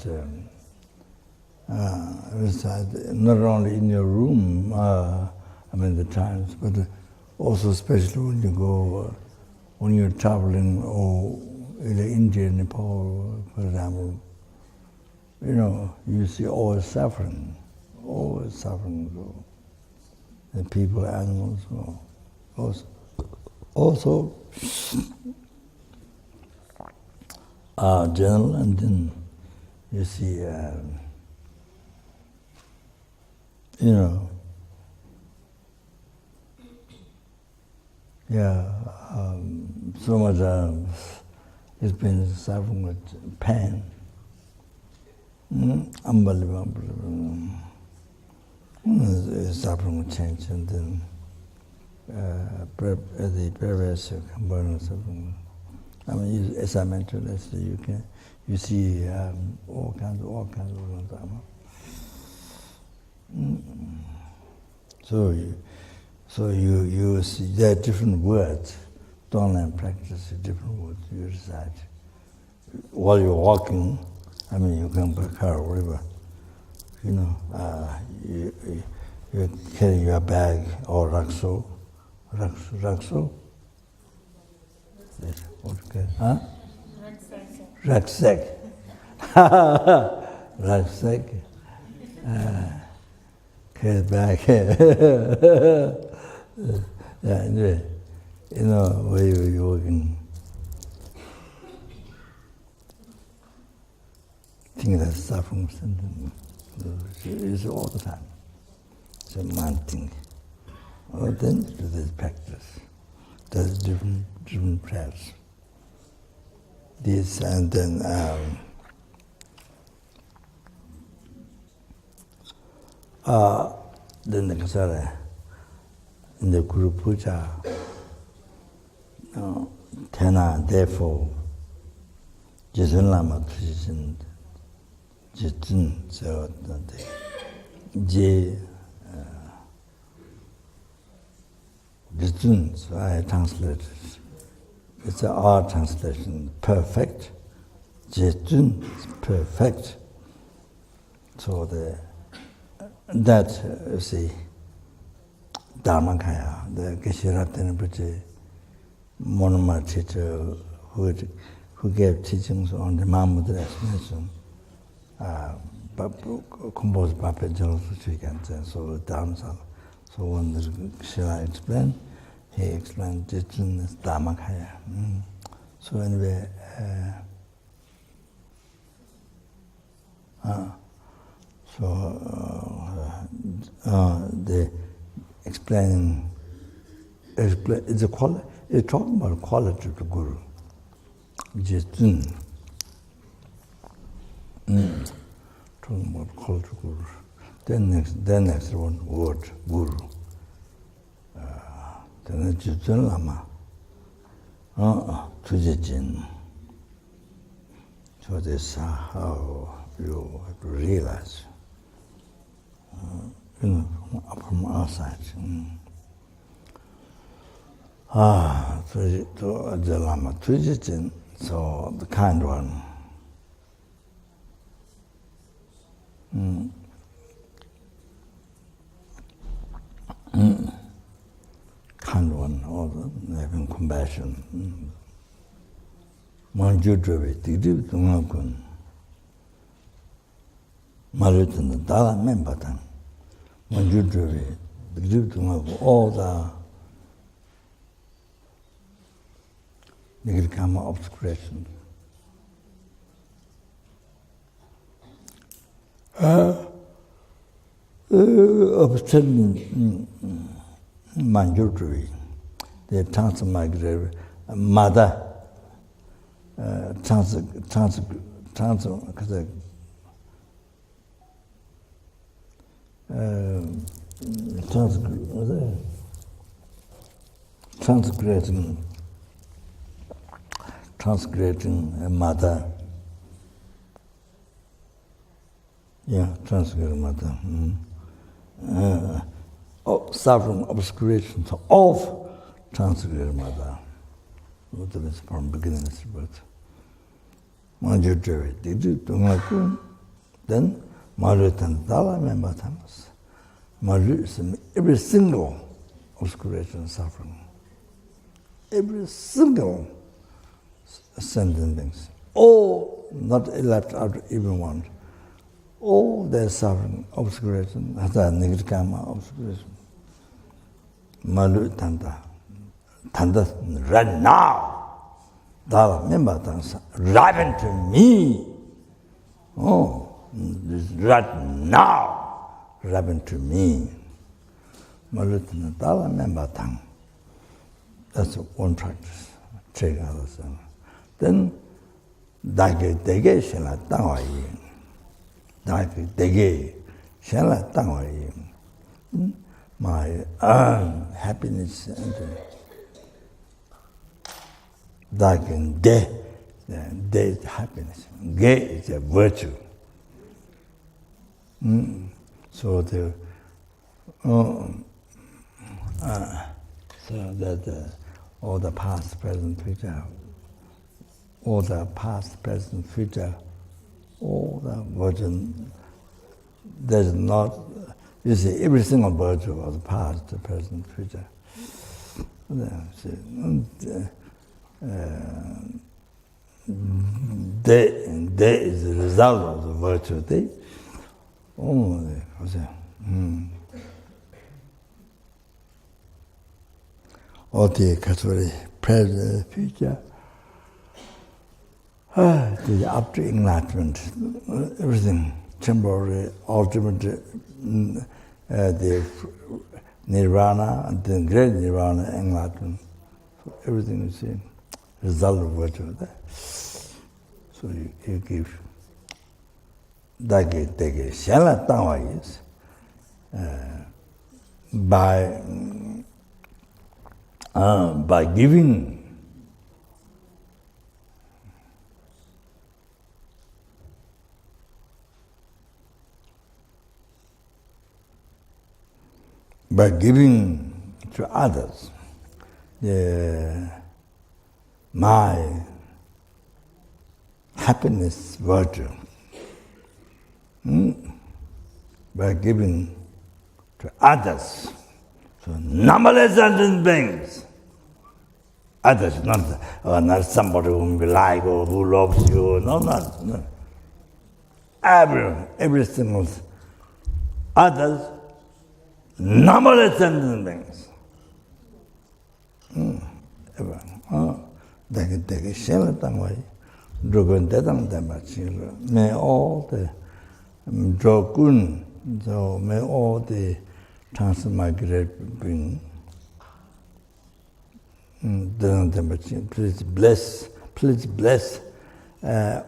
Recite not only in your room, the times, but also especially when you go, when you're traveling, or in India, Nepal, for example, you see always suffering. The people, animals, also general, and then you see, so much it's been suffering with pain. Unbelievable. Suffering with change, and then the previous components of as I mentioned yesterday, you see all kinds of Dharma. So you see there are different words. Don't learn practice different words you recite. While you're walking, you can by car or whatever. You carry your bag or rucksack. Yes, okay. Huh? Rucksack. Rucksack. Carry back. Anyway, where you're walking. Think that suffering is all the time. It's a man thing. Well, then do this practice. There's different prayers. This and then the Samsara in the Guru Puja, Tena, therefore, Jitun Lama Christian, Jitun, so Jitun, so I translated. It's our translation, perfect. Jitun is perfect. So that, you see, Dharma Kaya, the Geshe-Rat Rinpoche, monomer teacher who gave teachings on the Mahamudra explanation, composed by Pejal Suchikant, so Dharma. So when the Geshe-Rat explained, he explained Jitun is Dharma Kaya. So anyway, the explaining, it's talking about quality of the Guru. Jitun. Talking about quality of Guru. Then next one, word, Guru. Then Jitun Lama. Tujijin. So this is how you have to realize. From our side. To the Lama Tujijin, so the kind one. Kind one, or having compassion. Manjudravi, Tigdib Tungakun. Marutan, Dala Membatan. Manjudravi, Tigdib Tungakun, all the Nigirikama obscuration. Obscuring Manjudravi, the transmigratory mother, transgrading mother. Yeah, transgrading mother. Suffering obscuration of transgrading mother. That is from beginning of birth. Then Marutan Dala member Thomas. Maru is every single obscuration suffering. Every single sentient things. All not left out even one. All their suffering, obscuration, has a negative karma obscuration. Malu Tanda. Tanda right now. Dala member Thomas. Ripen to me. Oh. Right now, ripen to me. Malutana Dala member tongue. That's one practice. Check others. Then, Dage Dege Shela Tangwai. Dage Dege Shela Tangwai. My happiness and Dage De. De is happiness. Ge is a virtue. So the so that all the past, present, future, all the past, present, future, all the virtue. There's not. You see, every single virtue of the past, the present, future. They is the result of the virtue. They. Oh, what's that? All the Catholic present, future, up to enlightenment, everything, temporary, ultimate, the nirvana, and then great nirvana, enlightenment. So everything is the result of virtue. So you give. Dage Dege Shela Tangwa is by giving to others my happiness virtue. By giving to others, so numberless sentient beings. Others, not somebody whom you like or who loves you. No. Every single others, numberless sentient beings. May all the Drokun, so may all the transmigrate beings, please bless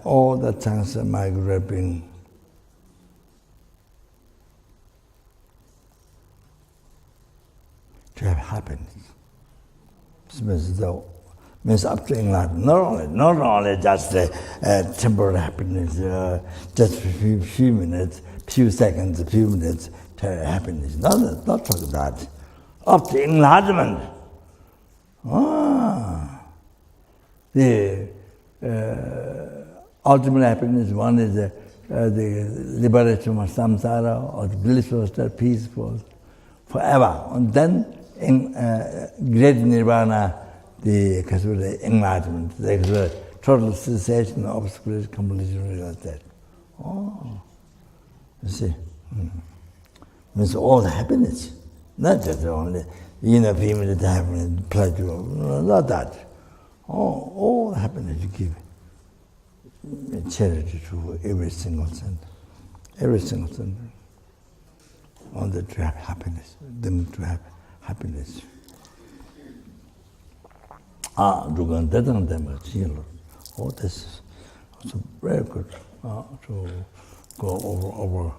all the transmigrate beings. To have happiness. Means up to enlightenment, not only just temporary happiness, just a few minutes, few seconds, a few minutes to happiness. Not talk about that. Up to enlightenment. The ultimate happiness, one is the liberation from samsara, or the blissful state, peaceful, forever. And then in great nirvana, the enlightenment, the total cessation of obscurity, completion, realization. You see, means all the happiness, not just only few minutes happiness, pleasure, not that. All the happiness you give, charity to every single center, on the to have happiness, them to have happiness. Rugan Dedan Dema Chilo, Oh, this is also very good to go over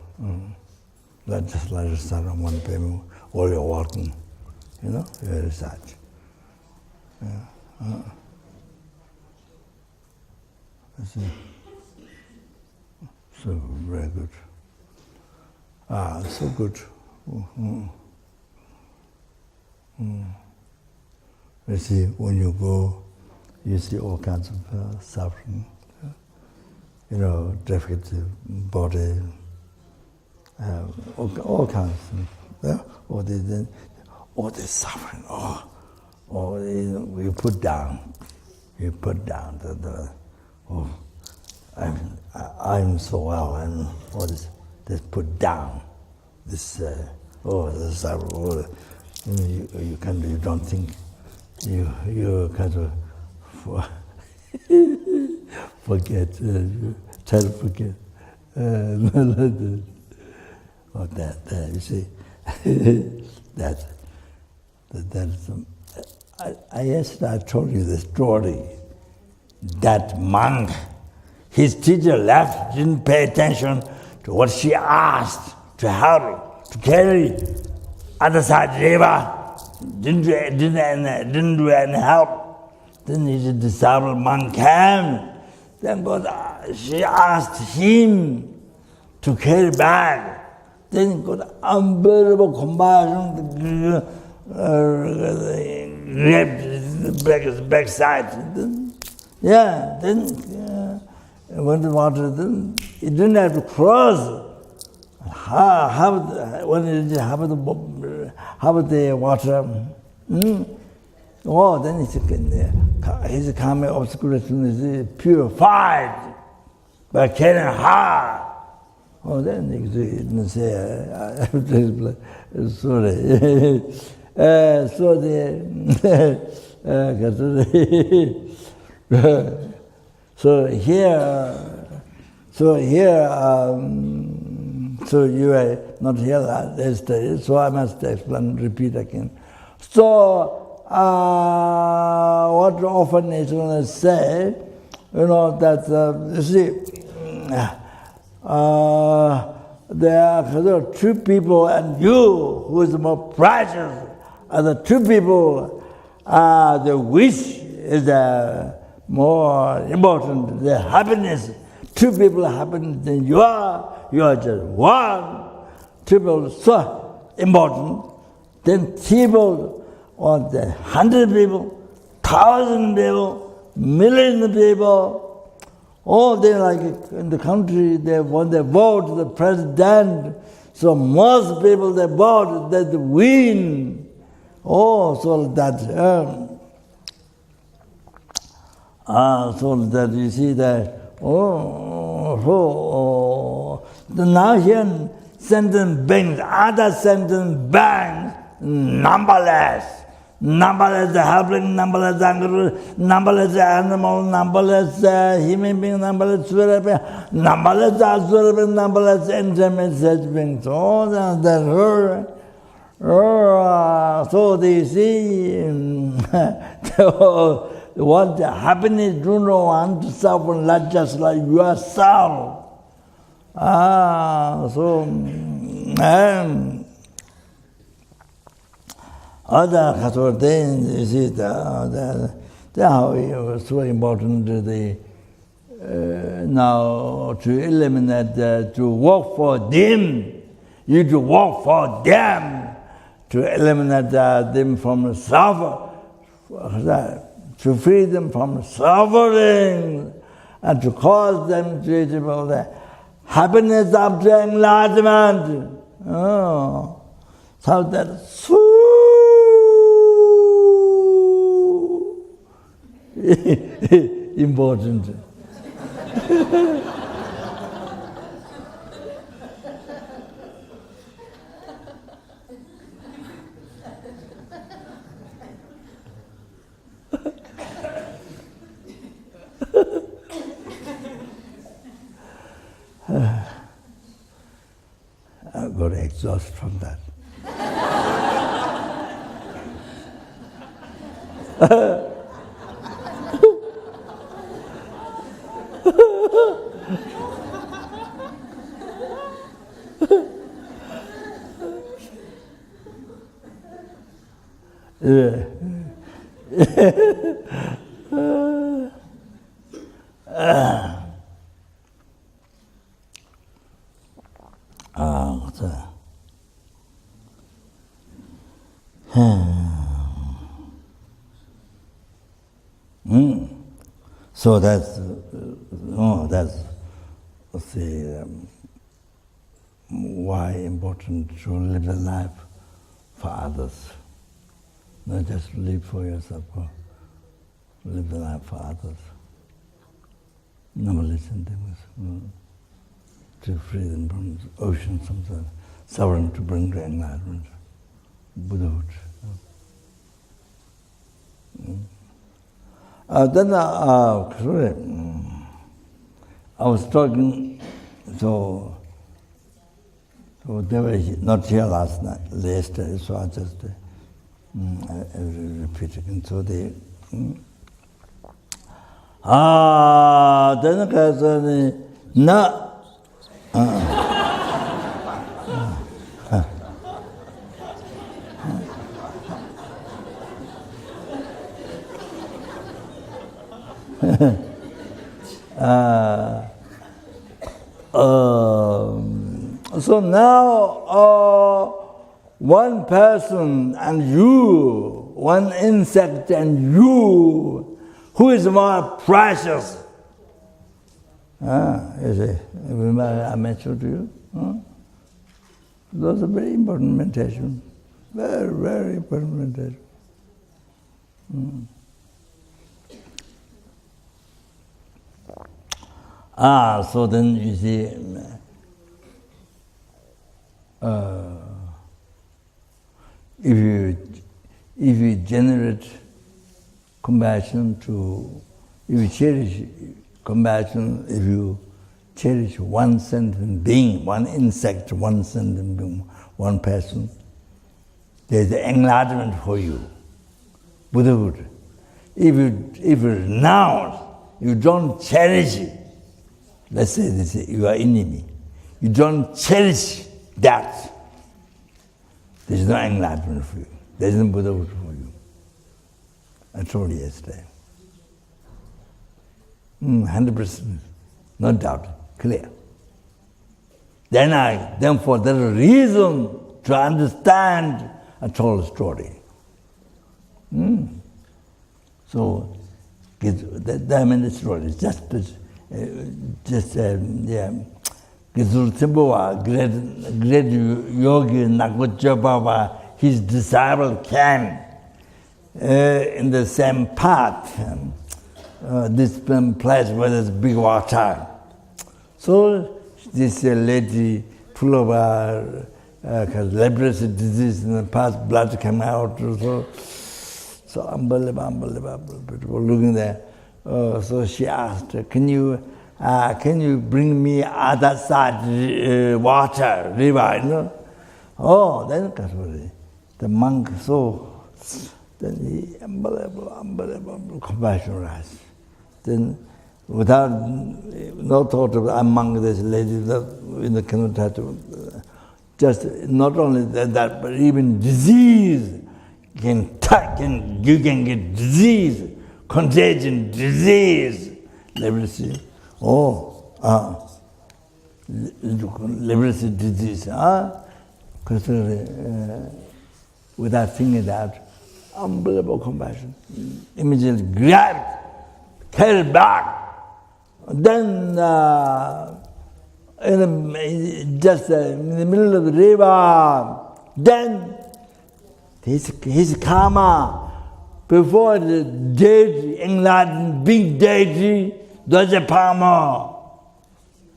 not just like recite on one payment while you're walking, you recite. So very good. So good. You see, when you go, you see all kinds of suffering. Defective body, all kinds of things. All the suffering. You put down. You put down I'm so well, and all this put down. This the suffering. You don't think. You kind of forget, try to forget. That you see, that is. Yesterday I told you the story. That monk, his teacher left, didn't pay attention to what she asked to help, to carry other side river. Didn't do any help. Then his disciple monk came. Then she asked him to carry back. Then he got unbearable compassion, grabbed his backside. Then when the water, then he didn't have to cross. When it happened the water, then his karmic obscuration is purified by carrying hard. Then he didn't say, sorry. So you are not here yesterday, so I must explain, repeat again. So, what often is going to say, that, you see, there are two people, and you, who is more precious, are the two people, the wish is more important, the happiness. Two people are happier than you are just one. Two people so important, then people, or the 100 people, 1,000 people, millions of people, all they like in the country, when they vote the president, so most people they vote that win. So that you see that. Now here sentient beings, other sentient beings, numberless helping, numberless angry, numberless animal, numberless human being, numberless spirit being, numberless asura being, numberless intimate such beings. So they see they want the happiness, do not want to suffer, not just like yourself. Other things, you see, how it was so important now to eliminate, to work for them. You to work for them, to eliminate them from suffer, to free them from suffering, and to cause them to achieve the happiness after enlightenment. So that's so important. I got exhausted from that. So that's why important to live the life for others, not just live for yourself, but live the life for others. Never listen to things, to free them from ocean, samsara, suffering to bring to enlightenment, Buddhahood. Then I was talking, so they were not here last night, yesterday, so I just I repeat again. So they, then na. So now one person and you, one insect and you, who is more precious? You see, remember I mentioned to you? Those are very important meditation. Very, very important meditation. So then you see, if you generate compassion if you cherish compassion, if you cherish one sentient being, one insect, one sentient being, one person, there's enlightenment for you, Buddhahood. If you renounce, you don't cherish it. Let's say this, you are enemy. You don't cherish that. There is no enlightenment for you. There is no Buddhahood for you. I told you yesterday. 100%, no doubt, clear. Then for that reason, to understand, I told a story. So, that means the story is just Gizul Timbuwa, great yogi Nakutjababa, his disciple came in the same path, this place where there's big water. So this lady, full of leprosy disease in the past, blood came out. So unbelievable, people looking there. So she asked, can you bring me other side water, river, you know? Oh, then the monk then he unbelievable compassion rise. Then without no thought of among this lady in the canoe, just not only that, but even disease you can get disease, contagion, disease, leprosy. Leprosy disease, without thinking that, unbelievable compassion. Immediately grabbed, carried back. Then, just in the middle of the river, then his karma, before the deity, enlightened big deity, Dwajapama,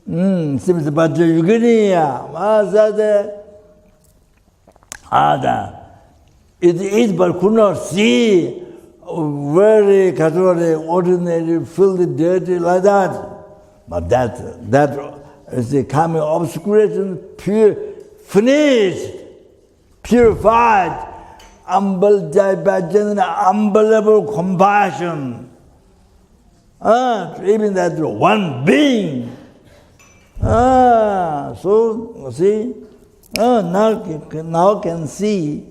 Simsabhadra Yuginiya, it is but could not see very ordinary, filthy, dirty like that. But that is the karmic obscuration, pure, finished, purified, unbelievable compassion. Even that one being. So, see, now can see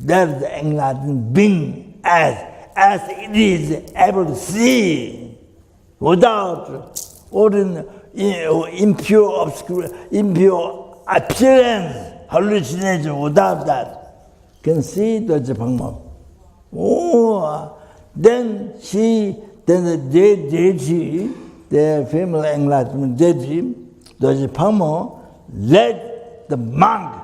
That the enlightened being as it is able to see without ordinary, impure appearance, hallucination, without that, can see the Japangma. Oh, then the deity, the female enlightenment deity, the Japangma, let the monk,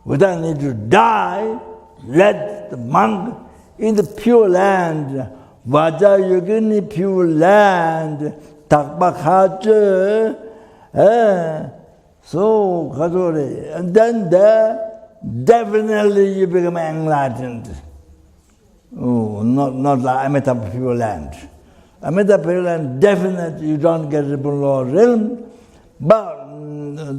without need to die, let the monk in the pure land, Vajrayogini pure land, Takbakhaja, so Kazori, and then there, definitely you become enlightened. Oh, not like Amitabha pure land. Amitabha pure land, definitely you don't get reborn law realm, but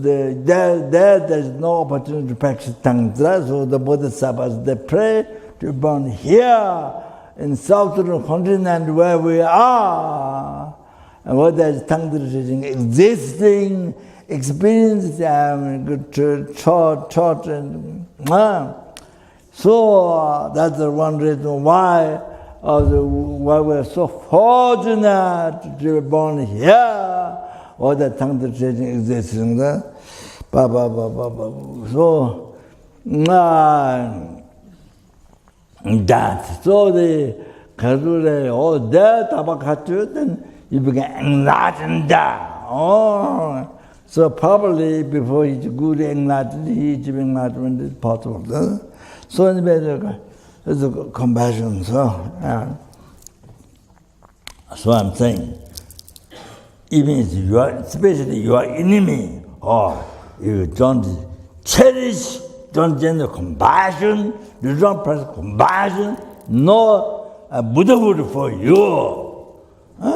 there's no opportunity to practice Tantra, so the Bodhisattvas, they pray to be born here in southern continent where we are, and where there's Tantra teaching existing, experience, good thought, and so that's the one reason why we're so fortunate to be born here. All the Tantra teaching exists in there. So, that. So the Kadure, all that, Tabakatu, then you become enlightened. Oh. So probably before he's good enlightened, he's enlightenment is possible. So anyway, there's a compassion. So I'm saying, even if you are, especially your enemy, or you don't cherish, don't generate compassion, you don't practice compassion, no Buddhahood for you. I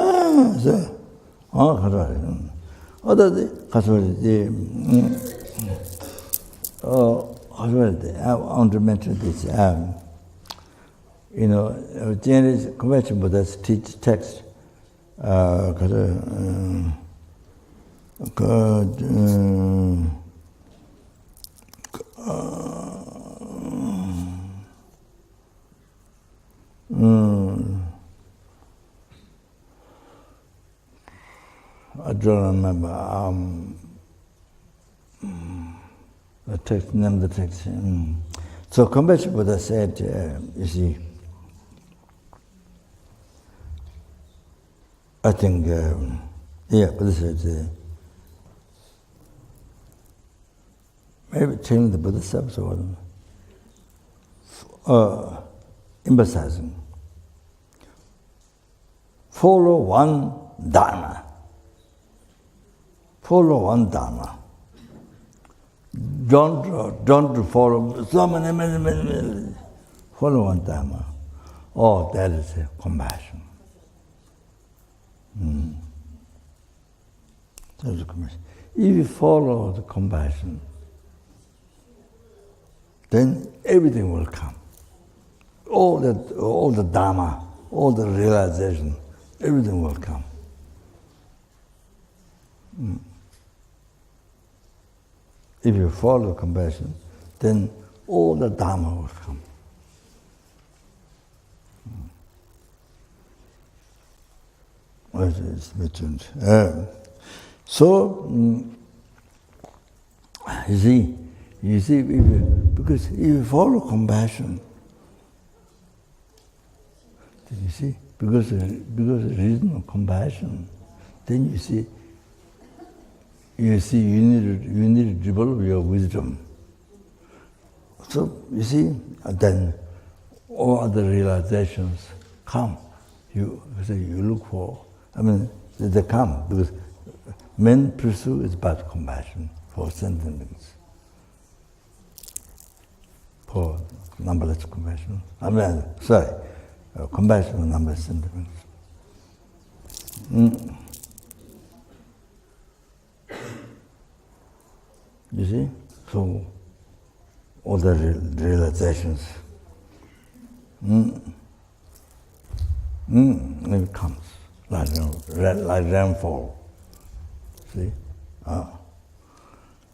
want to mention this. General Convention Buddhists teach text. I don't remember the text, name of the text. So Convention Buddha said, you see, I think, Buddha said, maybe telling the Bodhisattvas or emphasizing, follow one Dharma. Follow one Dharma. Don't follow so many. Follow one Dharma. Oh, that is compassion. That is compassion. If you follow the compassion, then everything will come. All the Dharma, all the realization, everything will come. If you follow compassion, then all the Dharma will come. It's mentioned. So, you see, because if you follow compassion, you see, because of the reason of compassion, then you need to develop your wisdom. So you see, then all other realizations come. You look for. They come because men pursue is about compassion for sentient beings, for numberless compassion. Compassion for numberless sentient beings. You see? So, all the realizations, it comes like rainfall. See?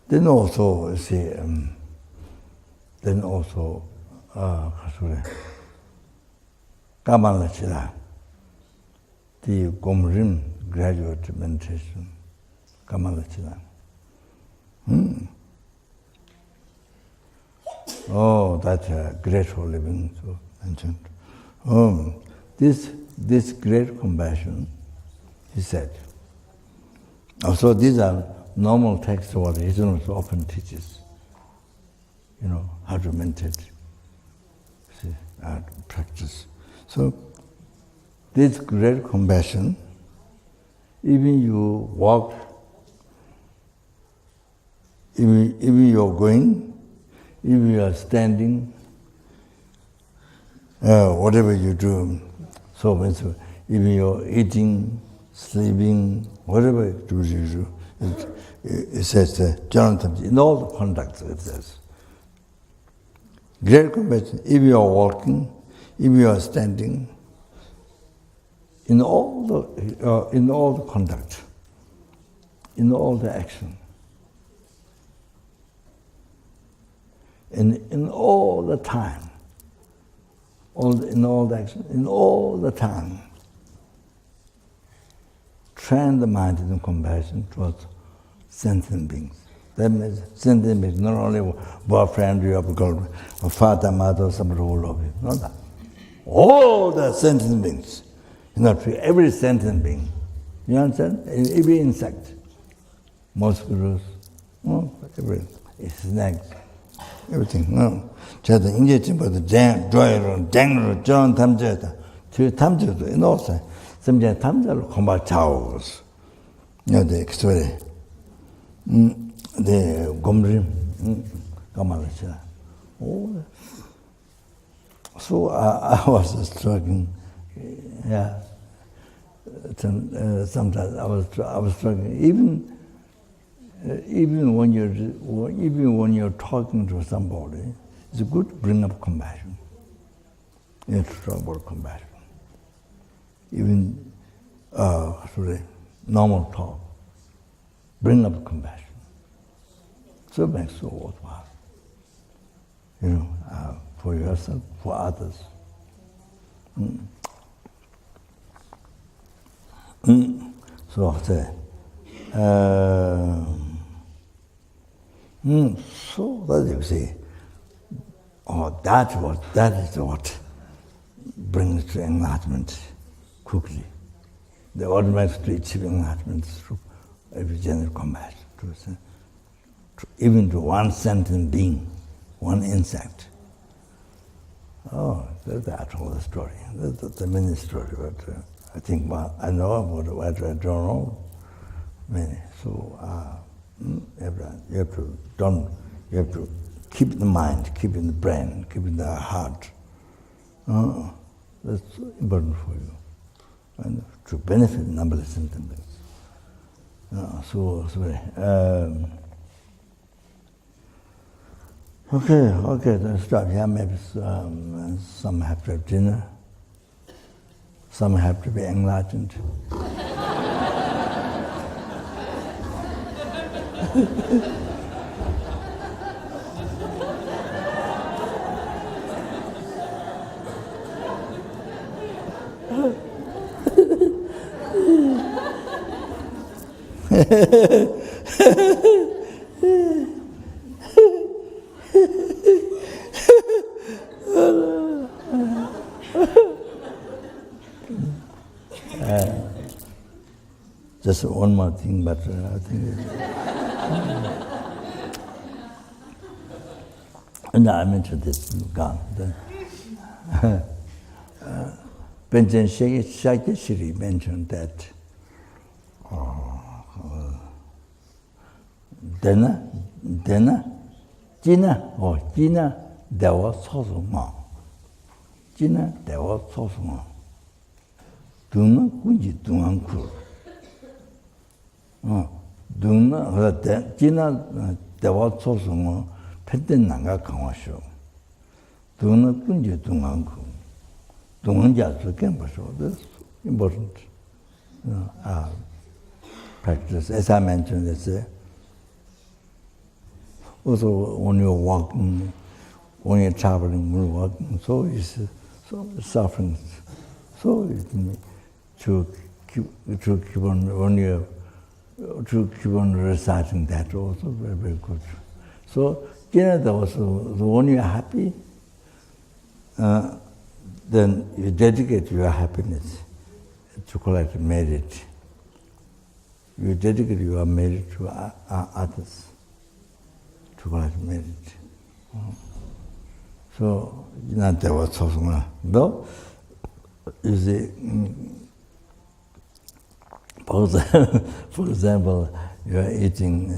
Then also, Kamalachila, the Gomrim graduate meditation, Kamalachila. Oh, that's a grateful living, so mentioned. This great compassion, he said. Also, these are normal texts what Islam often teaches. How to meditate, how to practice. So, this great compassion, even you walk, even you're going, even you are standing, whatever you do, so even you're eating, sleeping, whatever you do, it says, Jonathan, in all the conduct, it says. Great compassion, if you are walking, if you are standing, in all the conduct, in all the action, in all the time, in all the action, in all the time, train the mind in compassion towards sentient beings. That means sentient beings, not only boyfriend, you have got father, mother, somebody who love you. Not that. All the sentient beings. Every sentient being. You understand? Every insect. Mosquitoes, every snake, everything. 저도 이제 지금부터 쟁으로 좋은 탐자다. 저 탐자도 이노세. 심지어 탐자를 공부 자오스. 여기 그소리. 네, 곰림. 가만히서. So I was struggling. Yeah. Sometimes I was struggling. Even when you're talking to somebody, it's good to bring up compassion. You have to talk about compassion. Even normal talk, bring up compassion. So it makes it worthwhile. For yourself, for others. So I say, so that you see, that is what brings to enlightenment quickly. The automatic to achieve enlightenment through every general compassion, even to one sentient being, one insect. That's all the story. That's the mini story, but I think I know about it, but I don't know many. So you have to keep the mind, keep in the brain, keep in the heart. That's important for you, and to benefit numberless sentient beings. Okay, then stop here. Maybe some have to have dinner. Some have to be enlightened. Just one more thing, but I think and I mentioned this gone. Benjamin Shakeshiri mentioned that Jina Dewa Sosuma. Jina Dewa Sosuma. Duna Kunji Dunankur. Jina Dewa Sosuma Peten Nanga Kamasho. Duna Kunji Dunankur. Dunanja Kempa. That's important. Practice, as I mentioned, also when you're walking, when you're traveling, when you're walking, so is suffering. So it to keep on reciting that also very, very good. So when you're happy, then you dedicate your happiness to collect merit. You dedicate your merit to others to collect merit. So, there was something, no? You see, for example, you are eating.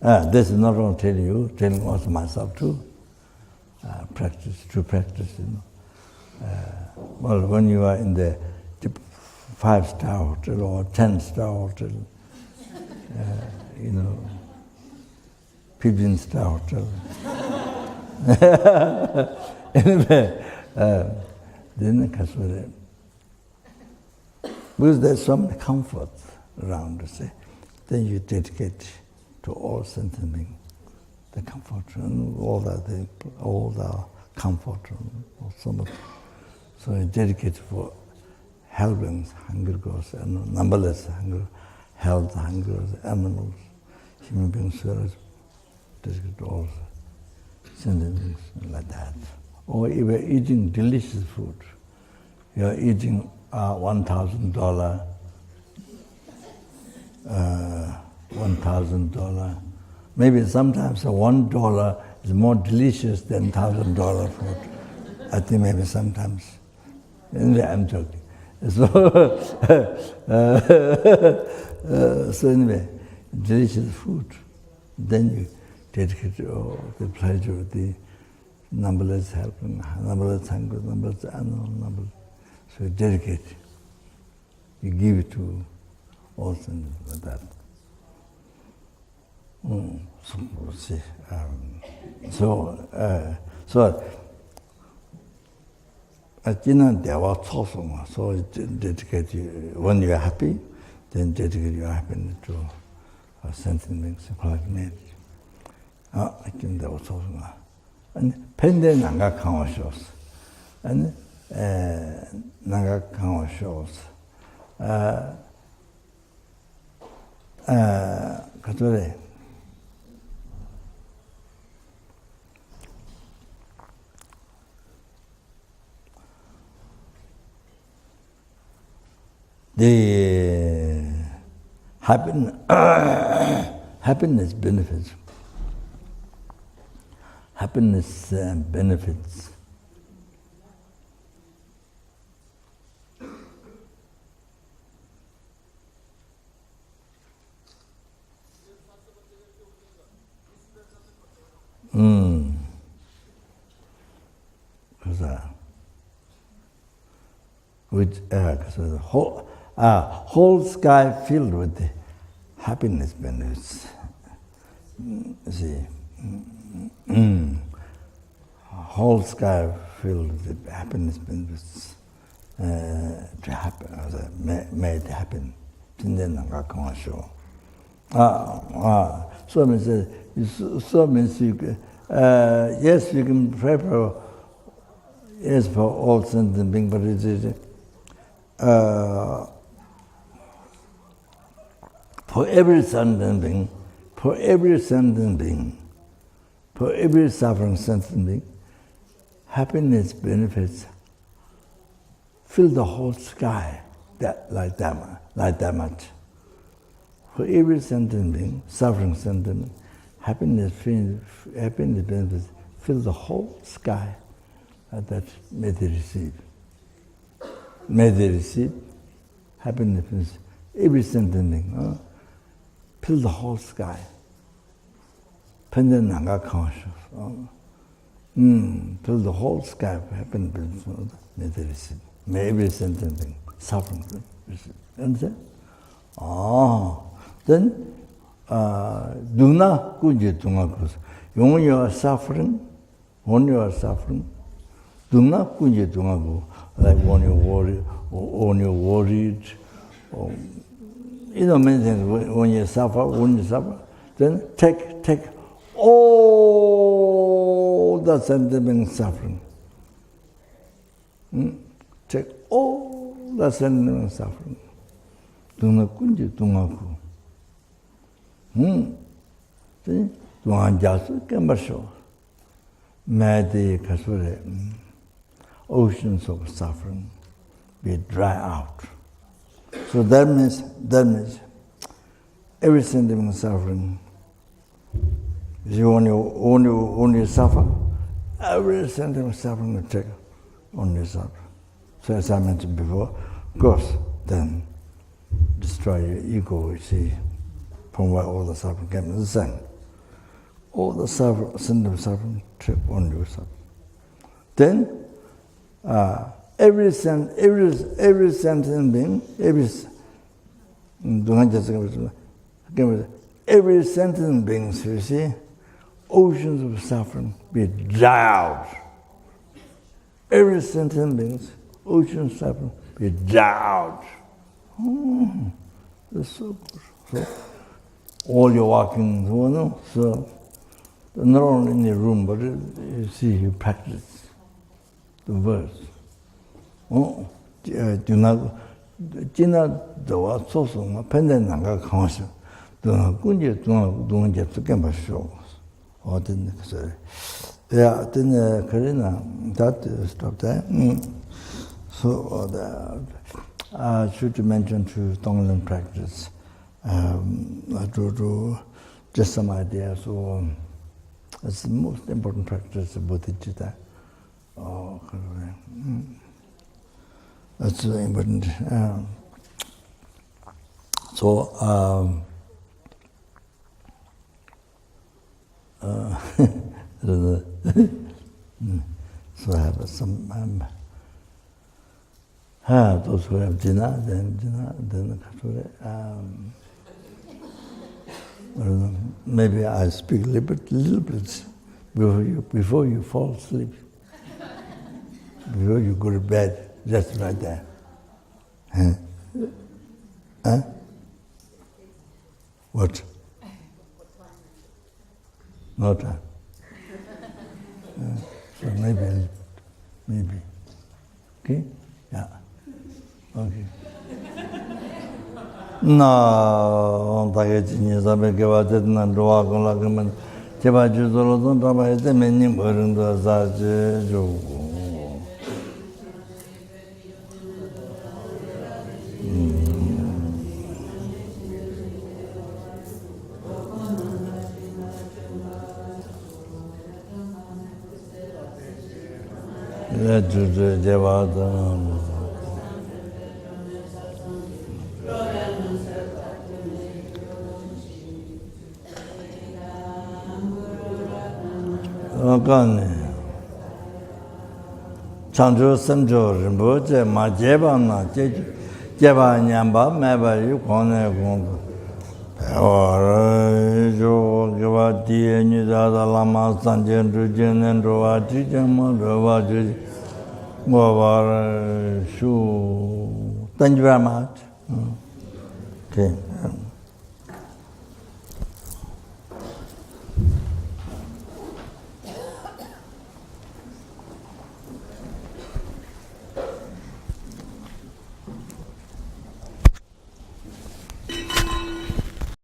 This is not only telling you, telling also myself too. Practice. Well, when you are in the 5-star hotel or 10-star hotel, 15-star hotel. Anyway, then because there's some comfort around us, then you dedicate to all sentient beings the comfort and all the comfort and so much. So you dedicate for helping hungry ghosts and numberless health hungry animals, human beings, dedicate to all sentient beings like that. Or if you're eating delicious food, you're eating $1,000, $1,000. Maybe sometimes $1 is more delicious than $1,000 food. I think maybe sometimes. Anyway, I'm joking. So, so anyway, delicious food. Then you dedicate the pleasure of the numberless helping, numberless hunger, numberless animal, numberless. So you dedicate. You give it to all things like that. So we'll see. So dedicate when you're happy, then dedicate your happiness to sentient beings, like nature. I think that was also. And pending nanga kama shows. And nanga kama shows. Katore. The happiness benefits. Happiness benefits. With the whole sky filled with the happiness benefits. See, whole sky filled with the happiness benefits to happen, made happen. So means you. Yes, you can pray for. Yes, for all sentient beings, but it is. For every sentient being, for every sentient being, for every suffering sentient being, happiness benefits fill the whole sky, like Dharma, like Dharma. For every sentient being, suffering sentient being, happiness benefits fill the whole sky. That may they receive. May they receive happiness, every sentient being, fill the whole sky. Fill the whole sky of happiness, may they receive. May every sentient being, suffering, receive. Understand? Then, do not go to when you are suffering, do not go like when you're worried, or when you're worried, or many things. When you suffer, then take all the sentient beings suffering. Check all the sentient beings suffering. Dunga kunji dunga ku. See? Dunga jasu kembasho. Madi kasure. Oceans of suffering be dry out. So that means every sentient suffering. If you only suffer, every sentient suffering will take only suffer. So as I mentioned before, of course, then destroy your ego, you see, from where all the suffering came from the sun. All the sentient suffering take only suffering. Then every sentient being, every sentient being, you see, oceans of suffering be dry out. Every sentient being, oceans of suffering be dry out. That's so good. So, all your walking, so not only in the room, but you see, you practice the verse. Do not, so pendant nanga council. Don't get to get my show. Or didn't say. Yeah, didn't Karina, that stop there. So, I should mention to Tonglen practice. I do just some ideas. So, it's the most important practice of Bodhicitta. Oh, that's very important. So I have some. Those who have dinner, then maybe I speak a little bit before you fall asleep. Before you go to bed, just right there. What? No time. So maybe. Okay? Yeah. Okay. No, Tagachini Sabekeva didn't do a Golagaman. Chebajuzolo, don't have the many burden to Zaji. Chanjo Samjo Rinpoche, Ma Jeba Na, Jeba Nyamba, Meba, you Kone Gunga. Jo Gavati, Nidada Lama, Sanjan, Rujan, and Rovati, Jama, Rovati, Movar, Shu. Thank you very much. Okay.